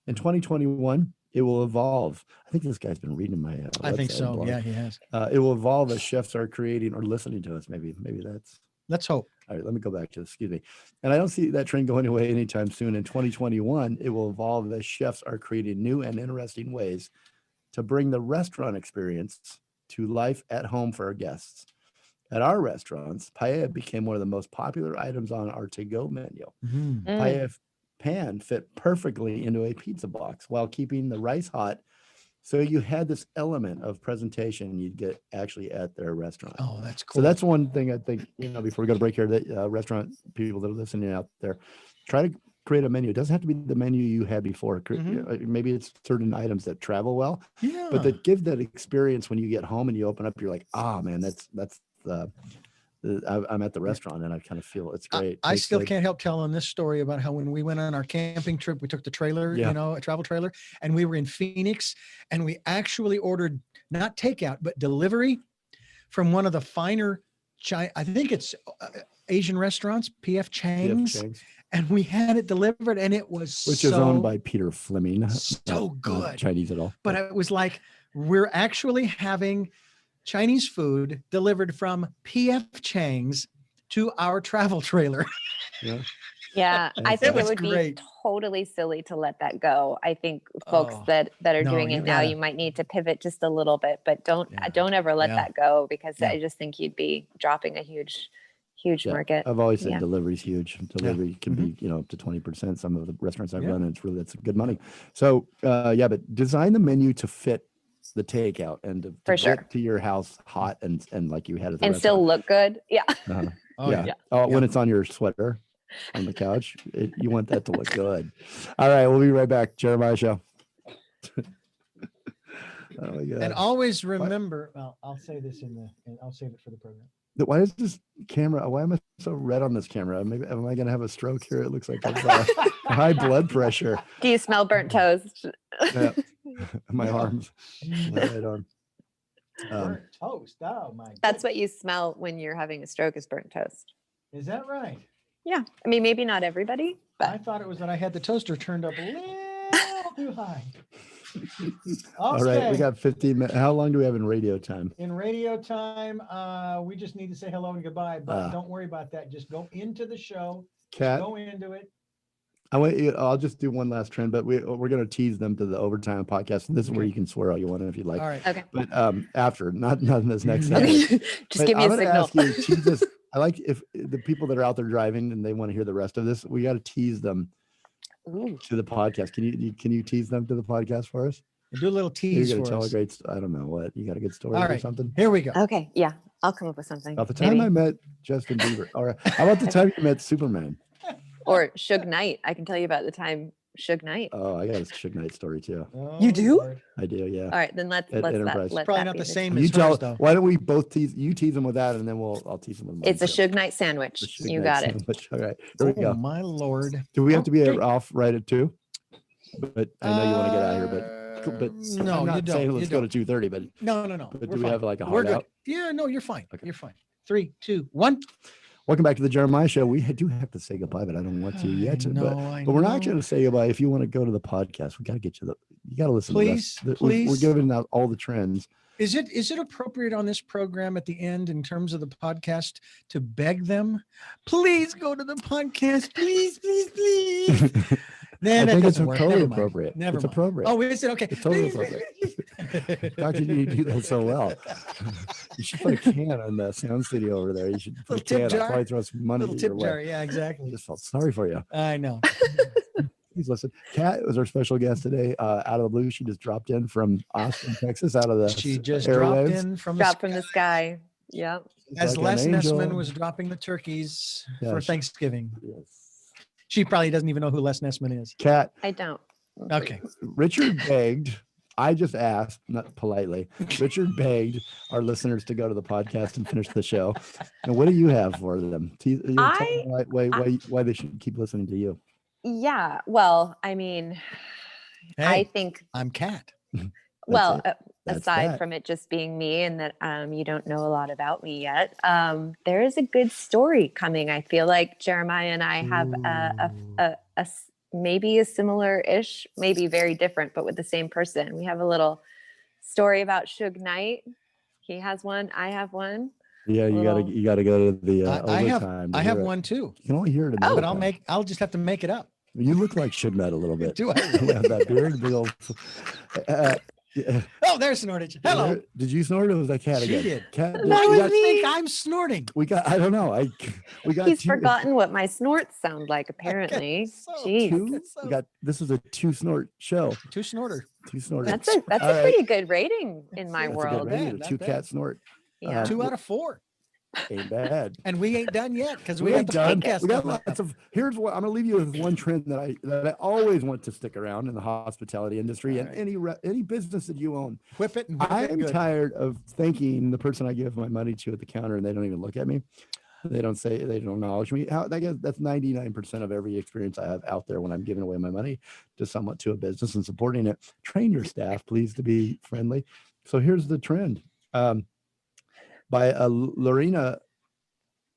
In 2021, it will evolve. I think this guy's been reading my I think website so. blog. Yeah, he has. It will evolve as chefs are creating or listening to us. Maybe that's Let's hope. all right. Let me go back to this. Excuse me. And I don't see that trend going away anytime soon. In 2021, it will evolve as chefs are creating new and interesting ways to bring the restaurant experience to life at home for our guests. At our restaurants, paella became one of the most popular items on our to-go menu. Mhm. Paella pan fit perfectly into a pizza box while keeping the rice hot. So you had this element of presentation you'd get actually at their restaurant. Oh, that's cool. So that's one thing I think, you know, before we go to break here, that restaurant people that are listening out there, try to create a menu. It doesn't have to be the menu you had before. Maybe it's certain items that travel well, yeah. but that give that experience when you get home and you open up, you're like, ah, man, that's I'm at the restaurant and I kind of feel it's great. I Tastes still good. can't help telling this story about how when we went on our camping trip, we took the trailer, Yeah. you know, a travel trailer, and we were in Phoenix, and we actually ordered not takeout but delivery from one of the finer, I think it's Asian restaurants, PF Chang's, Chang's, and we had it delivered, and it was which so, is owned by Peter Fleming. so not good. Chinese at all. But it was like we're actually having Chinese food delivered from PF Chang's to our travel trailer. Yeah. Yeah, I It think it was would great. be totally silly to let that go. I think folks Oh, that are no, doing you it now, gotta- you might need to pivot just a little bit, but don't ever let Yeah. that go, because Yeah. I just think you'd be dropping a huge Yeah, market. I've always said Yeah. delivery's huge. Delivery can Mm-hmm. be, you know, up to 20%. Some of the restaurants I've Yeah. run, it's really, that's good money. So yeah, but design the menu to fit the takeout and to For get sure. to your house hot and like you had at the And still restaurant. look good. Yeah. Oh, yeah. yeah. Oh, Yeah. when it's on your sweater on the couch, you want that to look good. All right, we'll be right back. Jeremiah Show. Oh my God. And always remember, well, I'll say this and I'll save it for the program. Why is this camera? Why am I so red on this camera? Maybe am I gonna have a stroke here? It looks like I've high blood pressure. Do you smell burnt toast? Yeah. My Yeah. arms, my right arm. Burnt toast. Oh my. That's what you smell when you're having a stroke, is burnt toast. Is that right? Yeah. I mean, maybe not everybody, I but thought it was that I had the toaster turned up a little too high. All right, we Okay. got 15 minutes. How long do we have in radio time? In radio time, we just need to say hello and goodbye, but don't worry about that. Just go into the show. Kat, Go into it. I'll just do one last trend, but we're going to tease them to the overtime podcast. This is where you can swear all you want if you like. All right. okay. But after, not in this next segment. Just But give me I'm a gonna signal. ask you, tease this. I like if the people that are out there driving and they want to hear the rest of this, we got to tease them to the podcast. Can you tease them to the podcast for us? Do a little tease You're for gonna tell us. a great. I don't know what you got a good story All or right. something Here we go. Okay. Yeah. I'll come up with something. about the time maybe. I met Justin Bieber. All right, how about the time you met Superman? Or Suge Knight. I can tell you about the time Suge Knight. Oh, I got a Suge Knight story too. You do? Lord. I do, yeah. All right, then let's At let Enterprise. that Probably be not the the same tease. You as tell. hers, though. Why don't we both tease? You tease them with that, and then I'll tease them with mine. It's a too. Suge Knight sandwich. The Suge You Knight got it. sandwich. All right, here we Oh go. my Lord. Do we have to be Okay. off right at 2? But I know you want to get out of here, but no, I'm not you don't. saying You let's go don't. to 2:30. But No. But We're do we fine. have like a We're hard good. out? Yeah, no, you're fine. Okay. You're fine. 3, 2, 1. Welcome back to the Jeremiah Show. We do have to say goodbye, but I don't want to yet. I know, But we're not going to say goodbye. If you want to go to the podcast, we got to get you You got to listen. to the rest. We're giving out all the trends. Is it appropriate on this program at the end in terms of the podcast to beg them, please go to the podcast, please, please, please? Then I think it's doesn't work. totally Never mind. appropriate. Never It's mind. appropriate. Oh, is it? Okay. It's totally appropriate. Dr. D, you do that so well. You should put a can on the sound studio over there. You should put a can. I'll probably throw some money Little your tip way. jar. Yeah, exactly. I just felt sorry for you. I know. Please listen. Kat was our special guest today. Out of the blue, she just dropped in from Austin, Texas. Out of the She just airwaves. dropped in from Drop from the sky. Yep. as Like Les an angel. Nessman was dropping the turkeys Yeah, for she- Thanksgiving. Yes. She probably doesn't even know who Les Nessman is. Kat, I don't. Okay. Richard begged. I just asked, not politely. Richard begged our listeners to go to the podcast and finish the show. And what do you have for them? Tell them why they should keep listening to you. Yeah. Well, I mean, I Hey, think, I'm Kat. well, That's aside that. from it just being me and that you don't know a lot about me yet, there is a good story coming. I feel like Jeremiah and I have maybe a similar-ish, maybe very different, but with the same person. We have a little story about Suge Knight. He has one. I have one. Yeah, you Little- gotta go to the I have overtime. to I hear have it. one too. You can only hear it. In Oh. overtime. But I'll just have to make it up. You look like Suge Knight a little bit. Do I? You have that beard, big old. Yeah. Oh, there's Snortage. Hello. Did you snort or was that Cat She again? did. Cat, That we was got- me. I think I'm snorting. We got. I don't know. We got. He's two, forgotten what my snorts sound like, apparently. so. Jeez. Two. We got. This is a two snort show. Two snorter. Two snorters. That's a All right. pretty good rating in my That's a good world. rating, bad, a not two bad. cat snort. Yeah. 2 out of 4. Ain't bad. And we ain't done yet because we We got ain't the done. podcast. We got coming up. lots of. Here's what I'm gonna leave you with one trend that I always want to stick around in the hospitality industry and any business that you own. Whip it and whip it I'm good. tired of thanking the person I give my money to at the counter and they don't even look at me. They don't acknowledge me. I guess that's 99% of every experience I have out there when I'm giving away my money to a business and supporting it. Train your staff, please, to be friendly. So here's the trend. By Lorena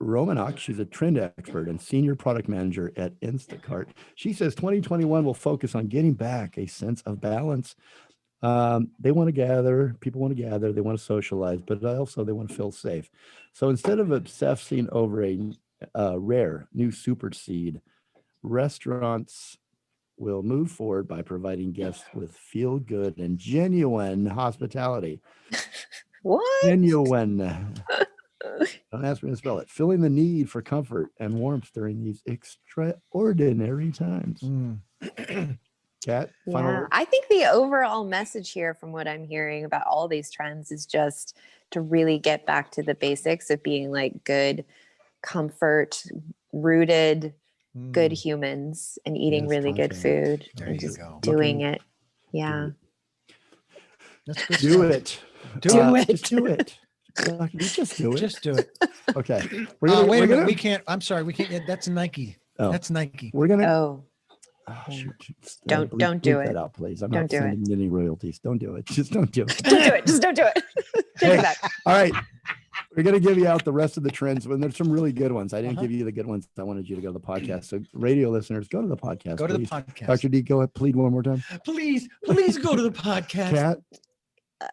Romanok, she's a trend expert and senior product manager at Instacart. She says 2021 will focus on getting back a sense of balance. They want to gather, people want to gather, they want to socialize, but also they want to feel safe. So instead of obsessing over a rare new super seed, restaurants will move forward by providing guests with feel good and genuine hospitality. What? Genuine. Don't ask me to spell it. Filling the need for comfort and warmth during these extraordinary times. Kat, final Yeah, word? I think the overall message here from what I'm hearing about all these trends is just to really get back to the basics of being like good, comfort, rooted, good humans and eating Yes, really good content. food There and you just go. doing it. Yeah. That's good Do stuff. it. Do it. Just do it. Just do it. Just do it. Okay. Wait we're a minute. gonna- We can't. I'm sorry. We can't. That's Nike. Oh. That's Nike. We're gonna. Oh, Oh, yeah. shoot. Don't do bleep it. that out, please. I'm Don't not do it. sending any royalties. Don't do it. Just don't do it. don't do it. Just don't do it. Take it back. All right. We're going to give you out the rest of the trends, but there's some really good ones. I didn't Uh-huh. give you the good ones. I wanted you to go to the podcast. So radio listeners, go to the podcast. Go to the please. podcast. Dr. D, go ahead. Plead one more time. Please go to the podcast. Kat,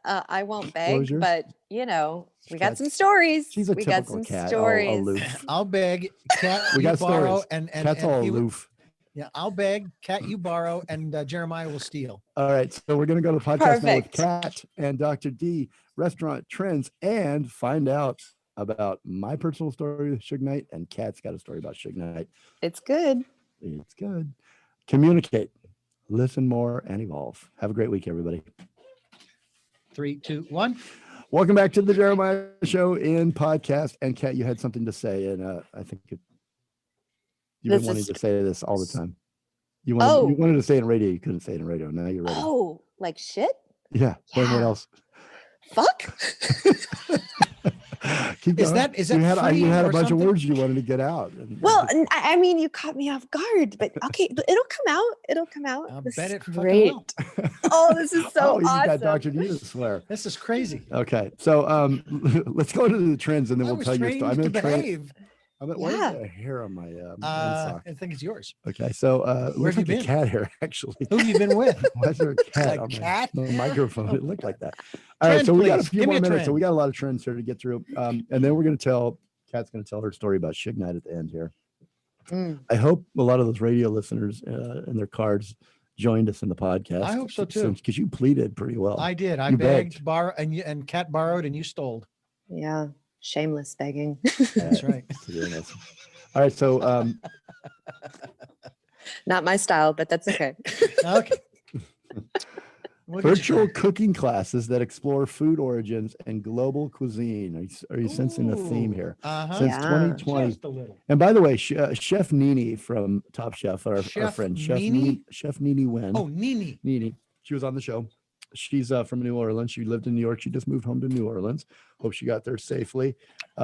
I won't was beg, yours? but you know, we got Kat- some stories. she's a we got typical some cat. stories. Aloof. I'll beg. Cat, We you got borrow, stories. and Cat's all you- aloof. Yeah, I'll beg. Cat, you borrow, and Jeremiah will steal. All right. So we're going to go to the podcast now with Perfect. Kat and Dr. D, restaurant trends, and find out about my personal story with Suge Knight. And Kat's got a story about Suge Knight. It's good. It's good. Communicate, listen more, and evolve. Have a great week, everybody. 3, 2, 1. Welcome back to the Jeremiah Show in podcast. And Kat, you had something to say, and I think you've been This wanting is- to say this all the time. You Oh. wanted to say it in radio. You couldn't say it in radio. Now you're ready. Oh, like shit? Yeah. Then what Yeah. else? Fuck. Keep Is going. that you had, free you had a or bunch something? of words you wanted to get out. and- Well, I mean, you caught me off guard, but okay, but it'll come out. It'll come out. I'll This bet is it fucking great. will. Oh, this is so oh, you awesome. got Dr. D to swear. This is crazy. Okay. So let's go to the trends and then I we'll was tell you. trained I'm to going to train. behave. Why is Yeah. there a hair on my I sock? think it's yours. Okay, so Where looks have you like a been? cat hair actually. Who have you been with? Why is there a cat A on cat? my microphone? Oh It my looked God. like that. All right, Trend, so we got a please. few Give me more a minutes. So trend. we got a lot of trends here to get through, and then we're going to tell Kat's going to tell her story about Suge Knight at the end here. Mm. I hope a lot of those radio listeners in their cars joined us in the podcast. I hope so too. Because you pleaded pretty well. I did. I You begged, and Cat borrowed, and you stole. Yeah. Shameless begging. That's right. Very nice. All right, so Not my style, but that's okay. Okay. We'll get you virtual back. cooking classes that explore food origins and global cuisine. Are you sensing a theme Ooh, here? Uh-huh. Since Yeah. 2020. Just a little. And by the way, Chef Nini from Top Chef, our Chef friend Nini? Chef Nini Wen. Oh, Nini. Nini, she was on the show. She's from New Orleans. She lived in New York. She just moved home to New Orleans. Hope she got there safely.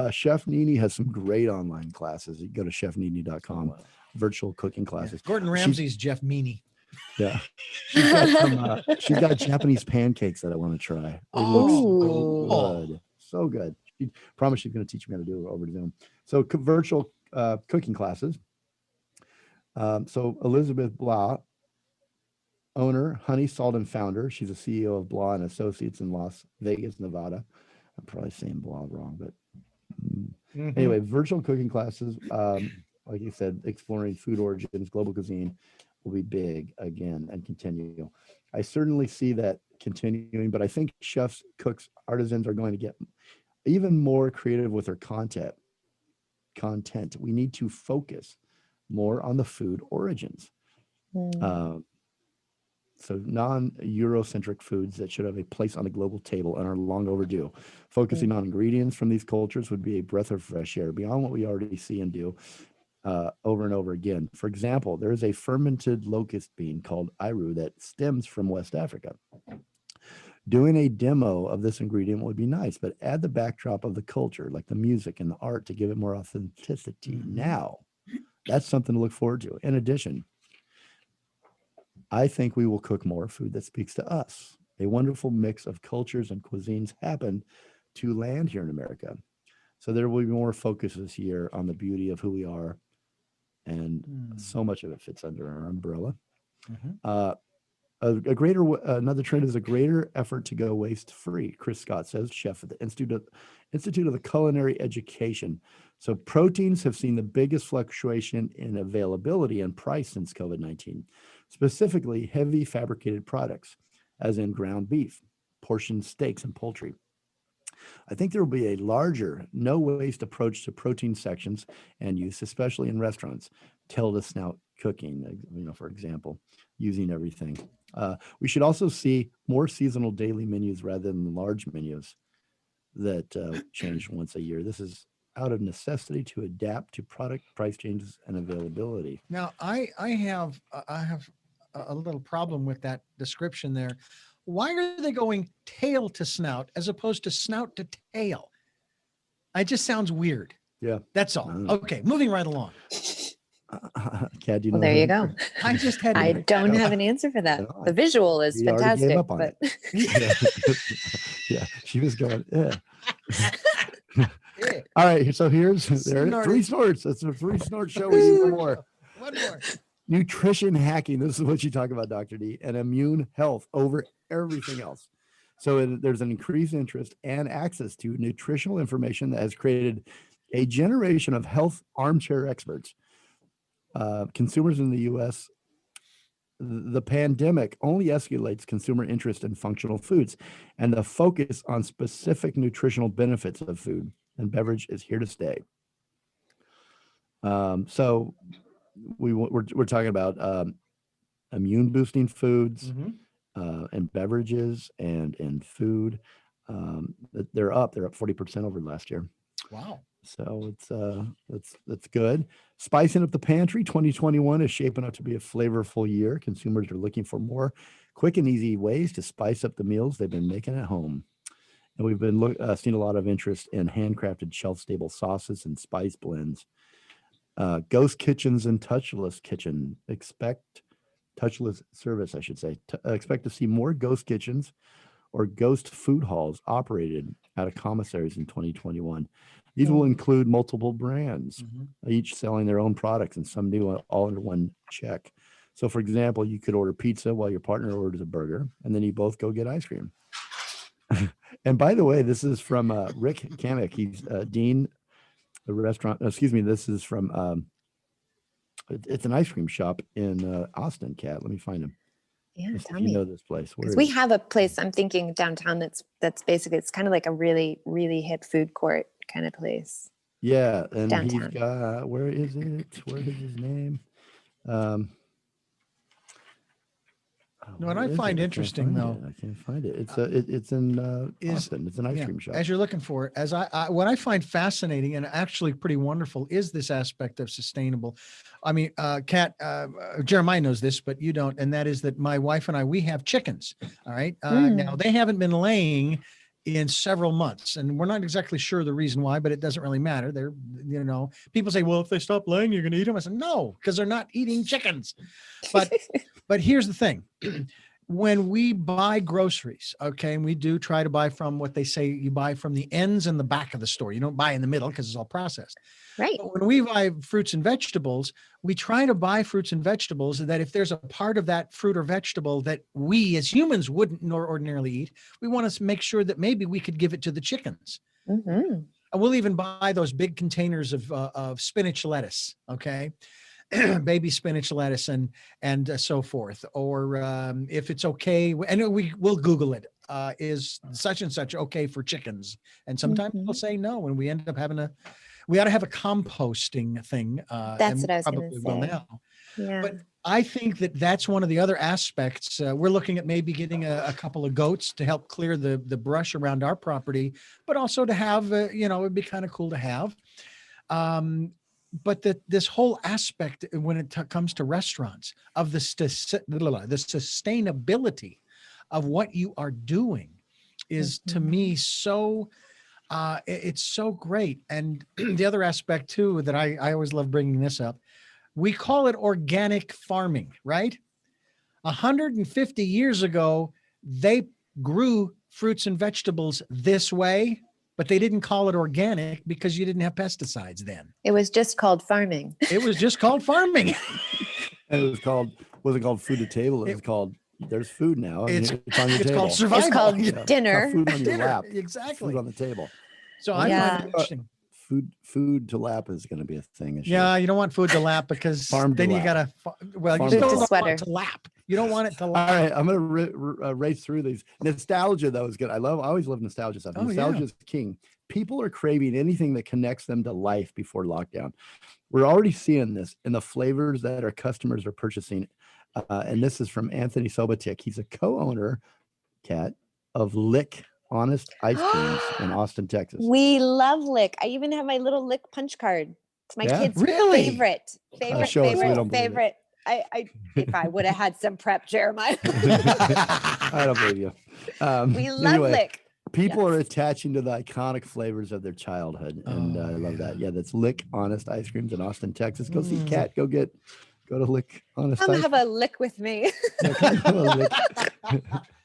Chef Nini has some great online classes. You can go to chefnini.com. Wow. Virtual cooking Yeah. classes. Gordon Ramsay's Jeff Meany. Yeah. She's got some she's got Japanese pancakes that I want to try. They look Ooh. so good. So good. She promised she's going to teach me how to do it over Zoom. So virtual cooking classes. So Elizabeth Blah, owner, Honey Salt and founder. She's a CEO of Blah and Associates in Las Vegas, Nevada. I'm probably saying Blah wrong, but Mhm. anyway, virtual cooking classes, like you said, exploring food origins, global cuisine will be big again and continue. I certainly see that continuing, but I think chefs, cooks, artisans are going to get even more creative with their content. We need to focus more on the food origins. Mm. So non-Eurocentric foods that should have a place on the global table and are long overdue. Focusing on ingredients from these cultures would be a breath of fresh air beyond what we already see and do over and over again. For example, there is a fermented locust bean called Iru that stems from West Africa. Doing a demo of this ingredient would be nice, but add the backdrop of the culture, like the music and the art, to give it more authenticity. Now, that's something to look forward to. In addition, I think we will cook more food that speaks to us. A wonderful mix of cultures and cuisines happened to land here in America. So there will be more focus this year on the beauty of who we are. And so much of it fits under our umbrella. Another trend is a greater effort to go waste free. Chris Scott says, chef at the Institute of the Culinary Education. So proteins have seen the biggest fluctuation in availability and price since COVID-19, specifically heavy fabricated products, as in ground beef, portioned steaks, and poultry. I think there will be a larger no waste approach to protein sections and use, especially in restaurants. Tail to snout cooking, for example, using everything. We should also see more seasonal daily menus rather than large menus that change once a year. This is out of necessity to adapt to product price changes and availability. Now, I have a little problem with that description there. Why are they going tail to snout as opposed to snout to tail? It just sounds weird. Yeah. That's all. Okay, moving right along. Kat, do you know? Well, there you go. I just had. I don't have an answer for that. The visual is We already gave fantastic, up on but Yeah, she was going, yeah. All right, so here's three snorts. It's a three snort show. We need one more. One more. Nutrition hacking. This is what you talk about, Dr. D, and immune health over everything else. So there's an increased interest and access to nutritional information that has created a generation of health armchair experts. Consumers in the U.S., the pandemic only escalates consumer interest in functional foods, and the focus on specific nutritional benefits of food and beverage is here to stay. So we're talking about immune boosting foods and beverages and in food. They're up 40% over last year. Wow. So that's good. Spicing up the pantry 2021 is shaping up to be a flavorful year. Consumers are looking for more quick and easy ways to spice up the meals they've been making at home. And we've been seeing a lot of interest in handcrafted shelf-stable sauces and spice blends. Ghost kitchens and touchless kitchen. Touchless service, I should say. Expect to see more ghost kitchens or ghost food halls operated out of commissaries in 2021. These will include multiple brands, Mhm. each selling their own products, and some do it all under one check. So, for example, you could order pizza while your partner orders a burger, and then you both go get ice cream. And by the way, this is from Rick Kamek. He's Dean, the restaurant. Excuse me. This is from it's an ice cream shop in Austin. Kat, let me find him. Yeah, Let's see tell if you me. know this place. Where Because is we it? have a place I'm thinking downtown that's basically it's kind of like a really, really hip food court kind of place. Yeah, and he's Downtown. got, where is it? Where is his name? No, what where I is find it? I can't interesting, find though, it. I can't find it. It's in is- Austin. It's an ice yeah, cream shop. as you're looking for it, as what I find fascinating and actually pretty wonderful is this aspect of sustainable. I mean, Kat, Jeremiah knows this, but you don't, and that is that my wife and I, we have chickens. All right. Now they haven't been laying in several months, and we're not exactly sure the reason why, but it doesn't really matter. They're, people say, well, if they stop laying, you're going to eat them. I said, no, because they're not eating chickens. But here's the thing. When we buy groceries, okay, and we do try to buy from what they say you buy from the ends and the back of the store. You don't buy in the middle because it's all processed. Right. But when we buy fruits and vegetables, we try to buy fruits and vegetables that if there's a part of that fruit or vegetable that we as humans wouldn't nor ordinarily eat, we want to make sure that maybe we could give it to the chickens. Mm-hmm. And we'll even buy those big containers of spinach lettuce, okay? Baby spinach lettuce and so forth. Or if it's okay, and we'll Google it. Is such and such okay for chickens? And sometimes Mhm. they'll say no, and we end up having we ought to have a composting thing. That's and what I was gonna probably will say. now. Yeah. But I think that's one of the other aspects. We're looking at maybe getting a couple of goats to help clear the brush around our property, but also to have, it'd be kind of cool to have. But this whole aspect when it comes to restaurants of the sustainability of what you are doing is to me so it's so great. And the other aspect too that I always love bringing this up, we call it organic farming, right? 150 years ago, they grew fruits and vegetables this way, but they didn't call it organic because you didn't have pesticides then. It was just called farming. It was just called farming. And it wasn't called food to table. It was called there's food now. And It's on your it's table. called survival. It's called Yeah. Got dinner. food on your Dinner, lap. exactly. Food on the table. So I Yeah. find it interesting. Food to lap is going to be a thing. This Yeah, year. you don't want food to lap because Farm to then you lap. gotta. Well, Farm you to still lap. don't want it to lap. You don't want it to All lap. right, I'm going to race through these. Nostalgia, though, is good. I always love nostalgia stuff. Oh, yeah. Nostalgia is king. People are craving anything that connects them to life before lockdown. We're already seeing this in the flavors that our customers are purchasing. And this is from Anthony Sobotik. He's a co-owner, Kat, of Lick Honest Ice Creams in Austin, Texas. We love Lick. I even have my little Lick punch card. It's my Yeah? kid's Really? favorite. Show us, we don't believe it. Favorite. If I would have had some prep, Jeremiah. I don't believe you. We love anyway, Lick. People Yes. are attaching to the iconic flavors of their childhood, and I love that. Yeah, that's Lick Honest Ice Creams in Austin, Texas. Go see Kat. Go to Lick Honest Come Ice. have a lick with me.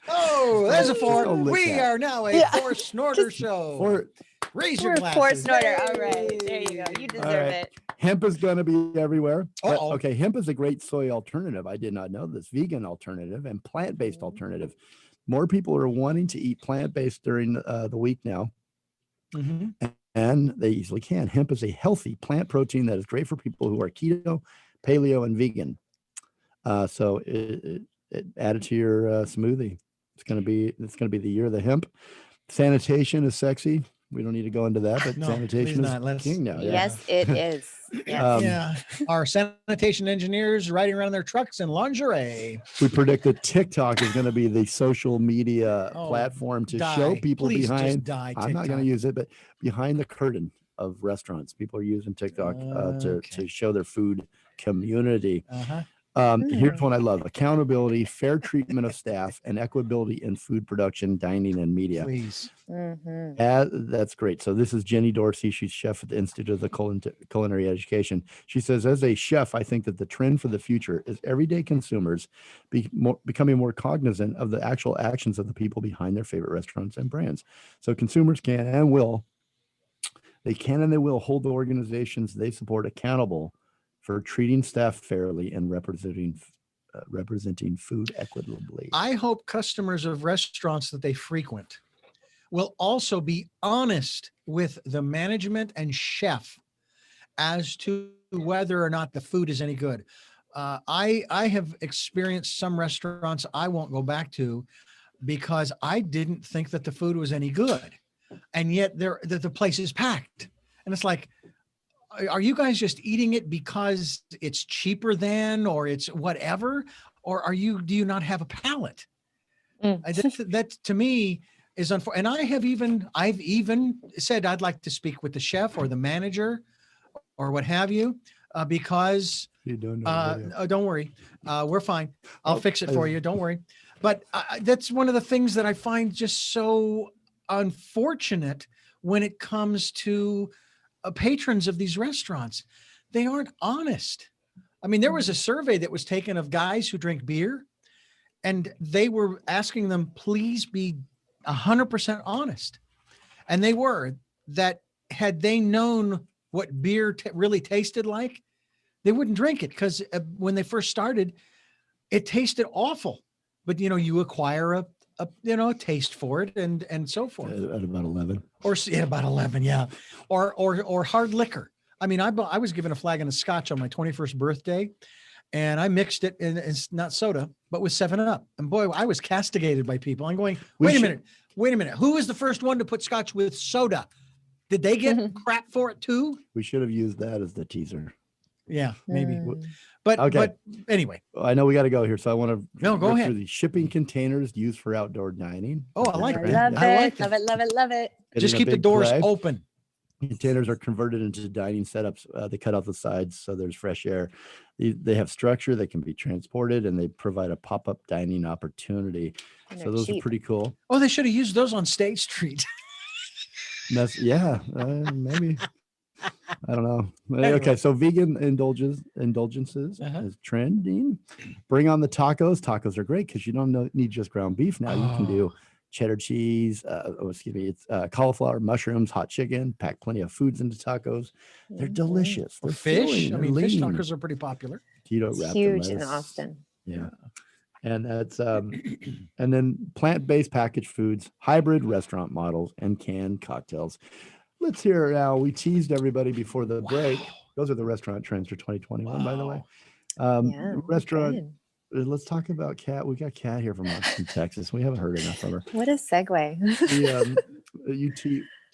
Oh, there's a four. Don't lick We that. are now a four snorter show. Or Raise your We're glasses. four snorter. All right. There you go. You deserve right. it. hemp is going to be everywhere. But, Uh-oh. okay, hemp is a great soy alternative. I did not know this. Vegan alternative and plant-based alternative. More people are wanting to eat plant-based during the week now. Mm-hmm. And they easily can. Hemp is a healthy plant protein that is great for people who are keto, paleo, and vegan. So add it to your smoothie. It's gonna be the year of the hemp. Sanitation is sexy. We don't need to go into that, but No, sanitation please is not. Let's- king now. Yeah. Yes, it is. Yes. Yeah. Our sanitation engineers riding around their trucks in lingerie. We predict that TikTok is going to be the social media Oh, platform to Die. show people Please just behind. die, I'm not going TikTok. to use it, but behind the curtain of restaurants, people are using TikTok Okay. to show their food community. Uh-huh. Here's one I love: accountability, fair treatment of staff, and equability in food production, dining, and media. Please. Mhm. That's great. So this is Jenny Dorsey. She's chef at the Institute of the Culinary Education. She says, as a chef, I think that the trend for the future is everyday consumers becoming more cognizant of the actual actions of the people behind their favorite restaurants and brands. So consumers can and will They can and they will hold the organizations they support accountable for treating staff fairly and representing food equitably. I hope customers of restaurants that they frequent will also be honest with the management and chef as to whether or not the food is any good. I have experienced some restaurants I won't go back to because I didn't think that the food was any good, and yet the place is packed, and it's like, are you guys just eating it because it's cheaper than, or it's whatever, or do you not have a palate? That to me is unfortunate. And I've even said I'd like to speak with the chef or the manager or what have you, because You don't know. oh, don't worry, we're fine. I'll Oh, fix it for you. Don't worry. But that's one of the things that I find just so unfortunate when it comes to patrons of these restaurants. They aren't honest. I mean, there was a survey that was taken of guys who drink beer, and they were asking them, please be 100% honest. And they were, that had they known what beer really tasted like, they wouldn't drink it, because when they first started, it tasted awful. But, you acquire a taste for it and so forth. At about 11. Or at about 11, yeah. Or hard liquor. I mean, I was given a flagon of scotch on my 21st birthday, and I mixed it, and it's not soda, but with 7-Up. And boy, I was castigated by people. I'm going, wait a minute. Who was the first one to put scotch with soda? Did they get crap for it too? We should have used that as the teaser. Yeah, maybe. But anyway. I know we got to go here, so I want to go ahead. through the shipping containers used for outdoor dining. Oh, I like Love that. Love it. Just In a keep the big doors tray. open. Containers are converted into dining setups. They cut off the sides so there's fresh air. They have structure that can be transported, and they provide a pop-up dining opportunity. And So they're those cheap. are pretty cool. Oh, they should have used those on State Street. Maybe. I don't know. Anyway. Okay, so vegan indulgences is trending. Bring on the tacos. Tacos are great because you don't need just ground beef now. You can do cheddar cheese. It's cauliflower, mushrooms, hot chicken. Pack plenty of foods into tacos. They're delicious. Or They're fish. filling, I they're mean, fish lean. tacos are pretty popular. Keto It's wrapped huge in lettuce. Austin. Yeah. And that's and then plant-based packaged foods, hybrid restaurant models, and canned cocktails. Let's hear it now. We teased everybody before the break. Those are the restaurant trends for 2021, by the way. Restaurant. Good. Let's talk about Kat. We got Kat here from Austin, Texas. We haven't heard enough of her. What a segue. You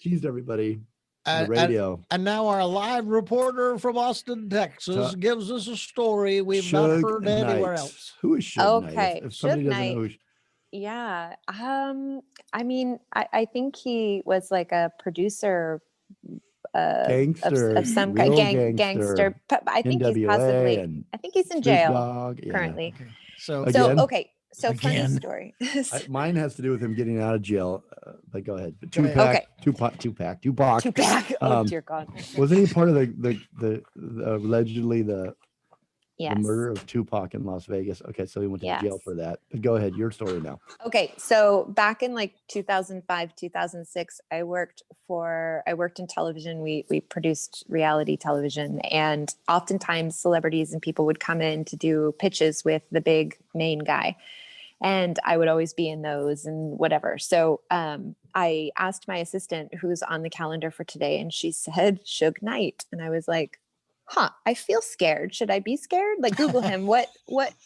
teased everybody on the radio. And now our live reporter from Austin, Texas, gives us a story we've not Suge heard anywhere Knight. else. Who is Suge Knight? Okay, If somebody Suge doesn't know Knight. who Yeah. I mean, I think he was like a producer Gangster, of some real kind, gangster. But I think he's NWA possibly. and I think he's in Snoop jail Dogg, yeah. currently. Okay. So Again? So funny Again. story. Mine has to do with him getting out of jail. But go ahead. Go ahead. Okay. Tupac. Tupac. Oh dear God. Wasn't he part of the allegedly the Yes. murder of Tupac in Las Vegas? Okay, so he went to jail Yes. for that. But go ahead, your story now. Okay, so back in like 2005, 2006, I worked in television. We produced reality television, and oftentimes celebrities and people would come in to do pitches with the big main guy. And I would always be in those and whatever. So I asked my assistant who's on the calendar for today, and she said Suge Knight. And I was like, I feel scared. Should I be scared? Like Google him. What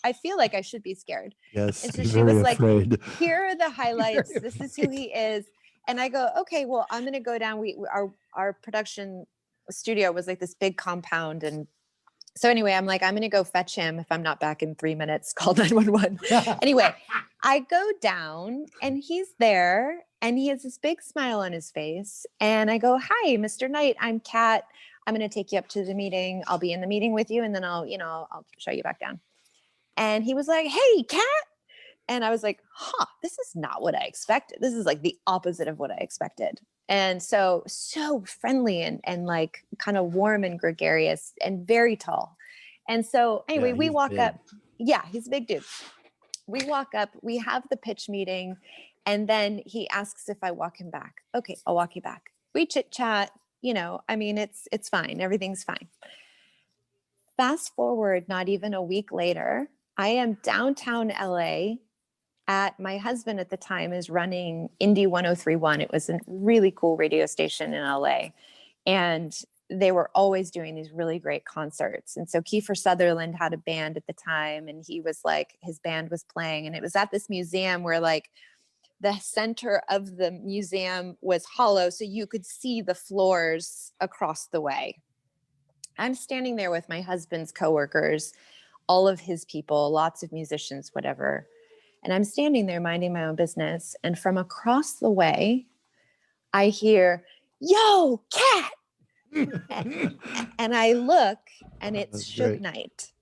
I feel like I should be scared. Yes, And so he's she was very like, afraid. here are the highlights. This is who he is. And I go, okay, well, I'm going to go down. Our production studio was like this big compound. And so anyway, I'm like, I'm going to go fetch him. If I'm not back in 3 minutes, call 911. Anyway, I go down and he's there and he has this big smile on his face. And I go, hi, Mr. Knight, I'm Kat. I'm going to take you up to the meeting. I'll be in the meeting with you. And then I'll show you back down. And he was like, hey, Kat. And I was like, this is not what I expected. This is like the opposite of what I expected. And so friendly and like kind of warm and gregarious and very tall. And so anyway, Yeah, we he's walk big. up. Yeah, he's a big dude. We walk up, we have the pitch meeting. And then he asks if I walk him back. Okay, I'll walk you back. We chit chat. I mean, it's fine. Everything's fine. Fast forward, not even a week later, I am downtown LA my husband at the time is running Indie 1031. It was a really cool radio station in LA. And they were always doing these really great concerts. And so Kiefer Sutherland had a band at the time, and he was like, his band was playing, and it was at this museum where like the center of the museum was hollow, so you could see the floors across the way. I'm standing there with my husband's coworkers, all of his people, lots of musicians, whatever. And I'm standing there minding my own business. And from across the way, I hear, "Yo, Cat." And I look, and it's Suge Knight.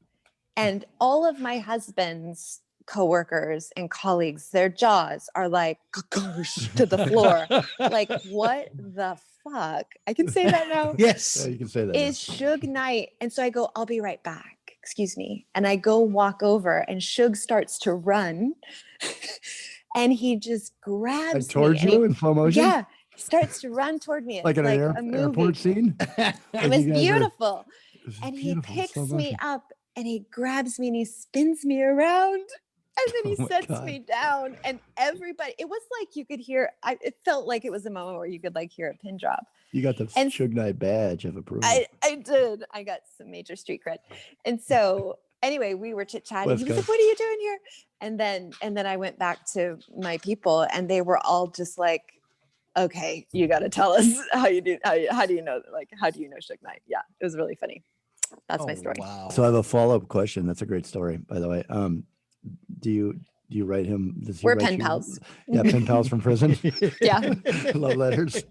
And all of my husband's coworkers and colleagues, their jaws are like to the floor. Like, what the fuck? I can say that now. Yes. Yeah, you can say that. Is Suge Knight. And so I go, "I'll be right back. Excuse me." And I go walk over, and Suge starts to run. And he just grabs Like towards me. you in slow motion? Yeah. He starts to run toward me. It's Like in like an a movie. airport scene? It was beautiful. And he picks me up, and he grabs me, and he spins me around. And then he sets me down, and everybody, it was like you could hear, it felt like it was a moment where you could like hear a pin drop. You got the Suge Knight badge of approval. I did. I got some major street cred. And so anyway, we were chit-chatting. He was like, "What are you doing here?" And then I went back to my people, and they were all just like, "Okay, you got to tell us how do you know Suge Knight?" Yeah, it was really funny. That's my story. Wow. So I have a follow-up question. That's a great story, by the way. Do you write him? Does he We're write pen you- pals. Yeah, pen pals from prison. Yeah. Love letters.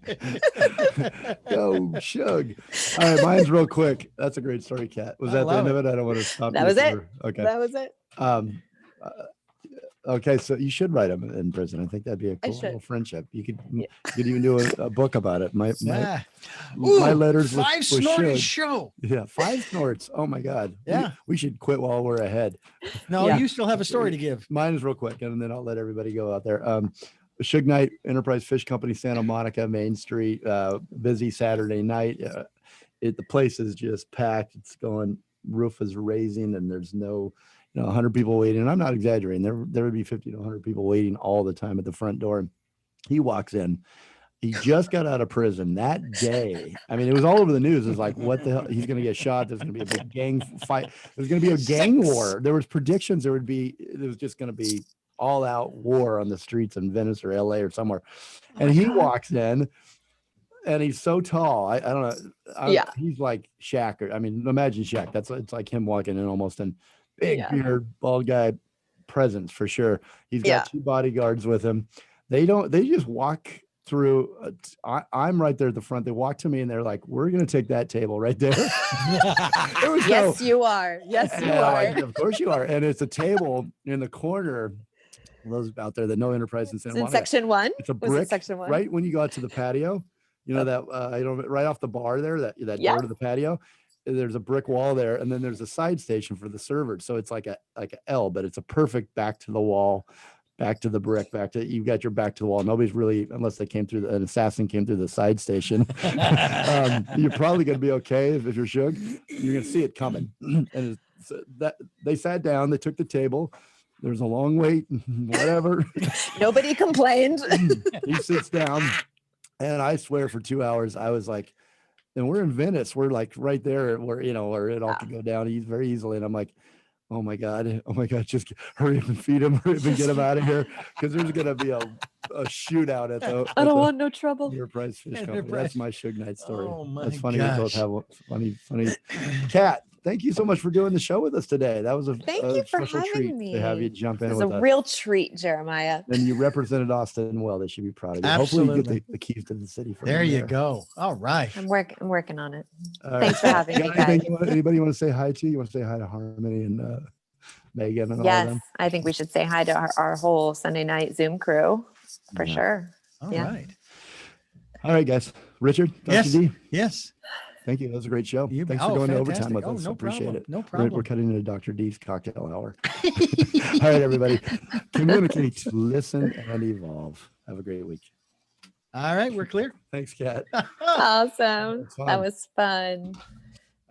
Go, Suge. All right, mine's real quick. That's a great story, Kat. Was that the end of it? I don't want to stop. That was it. Okay. That was it. Okay, so you should write him in prison. I think that'd be a cool little friendship. You could even do a book about it. My letters with Five snorted Suge. show. Yeah, 5 snorts. Oh my God. Yeah. We should quit while we're ahead. No, you still have a story to give. Mine is real quick, and then I'll let everybody go out there. Suge Knight Enterprise Fish Company, Santa Monica, Main Street. Busy Saturday night. The place is just packed. It's going. Roof is raising, and there's no 100 people waiting. And I'm not exaggerating. There would be 50 to 100 people waiting all the time at the front door. He walks in. He just got out of prison that day. I mean, it was all over the news. It's like, what the hell? He's going to get shot. There's going to be a big gang fight. There's going to be a gang war. There was predictions. There was just going to be all out war on the streets in Venice or LA or somewhere. And he walks in, and he's so tall. I don't know. He's like Shaq. I mean, imagine Shaq. It's like him walking in almost in big beard, bald guy presence for sure. He's got 2 bodyguards with him. They just walk through. I'm right there at the front. They walk to me, and they're like, "We're going to take that table right there." Yes, you are. Yes, you are. Like, of course you are. And it's a table in the corner. Those out there that know Enterprise in Santa Monica. Section 1. It's a brick. Section 1? Right when you go out to the patio. You know that right off the bar there, that door to the patio, there's a brick wall there, and then there's a side station for the servers. So it's like a L, but it's a perfect back to the wall, back to the brick, you've got your back to the wall. Nobody's really, unless they an assassin came through the side station. You're probably gonna be okay if you're Suge. You're gonna see it coming. And that they sat down, they took the table. There's a long wait, whatever. Nobody complained. He sits down. And I swear for 2 hours, I was like, and we're in Venice. We're like right there where it all could go down very easily. And I'm like, oh my God, just hurry up and feed him, hurry up and get him out of here. Because there's going to be a shootout at the I don't want no trouble. Enterprise Fish Company. That's my Suge Knight story. Oh my That's funny. gosh. We both have a funny. Kat, thank you so much for doing the show with us today. That was a Thank you for special having treat me. to have you jump in It was with a us. real treat, Jeremiah. And you represented Austin well. They should be proud of you. Hopefully you Absolutely. get the keys to the city. From There you go. All right. I'm working on it. All right. Thanks for having me, Got guys. anything anybody you want to say hi to? You want to say hi to Harmony and Megan and all of Yes, them? I think we should say hi to our whole Sunday night Zoom crew for sure. All Yeah. right. All right, guys. Richard, Dr. Yes. D, Yes. thank you. That was a great show. You- Thanks for going to fantastic. overtime with Oh, us. no Appreciate problem. it. No We're problem. cutting into Dr. D's cocktail hour. All right, everybody. Communicate, listen, and evolve. Have a great week. All right, we're clear. Thanks, Kat. Awesome. That's That fun. was fun. All right,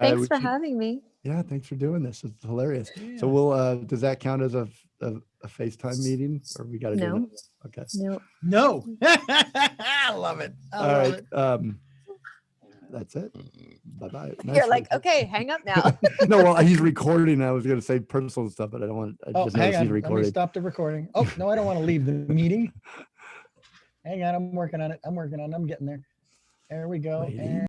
Thanks we for should- having me. Yeah, thanks for doing this. It's hilarious. Yeah. So we'll does that count as a FaceTime meeting, or we got to do No. another? Okay. No. No. I love it. I All love right. it. That's it. Bye bye. You're like, okay, hang up now. No, well, he's recording. I was going to say personal stuff, but I don't want. I Oh, just hang noticed on. he's Let me recording. stop the recording. Oh, no, I don't want to leave the meeting. Hang on. I'm working on it. I'm getting there. There we go. Waiting. And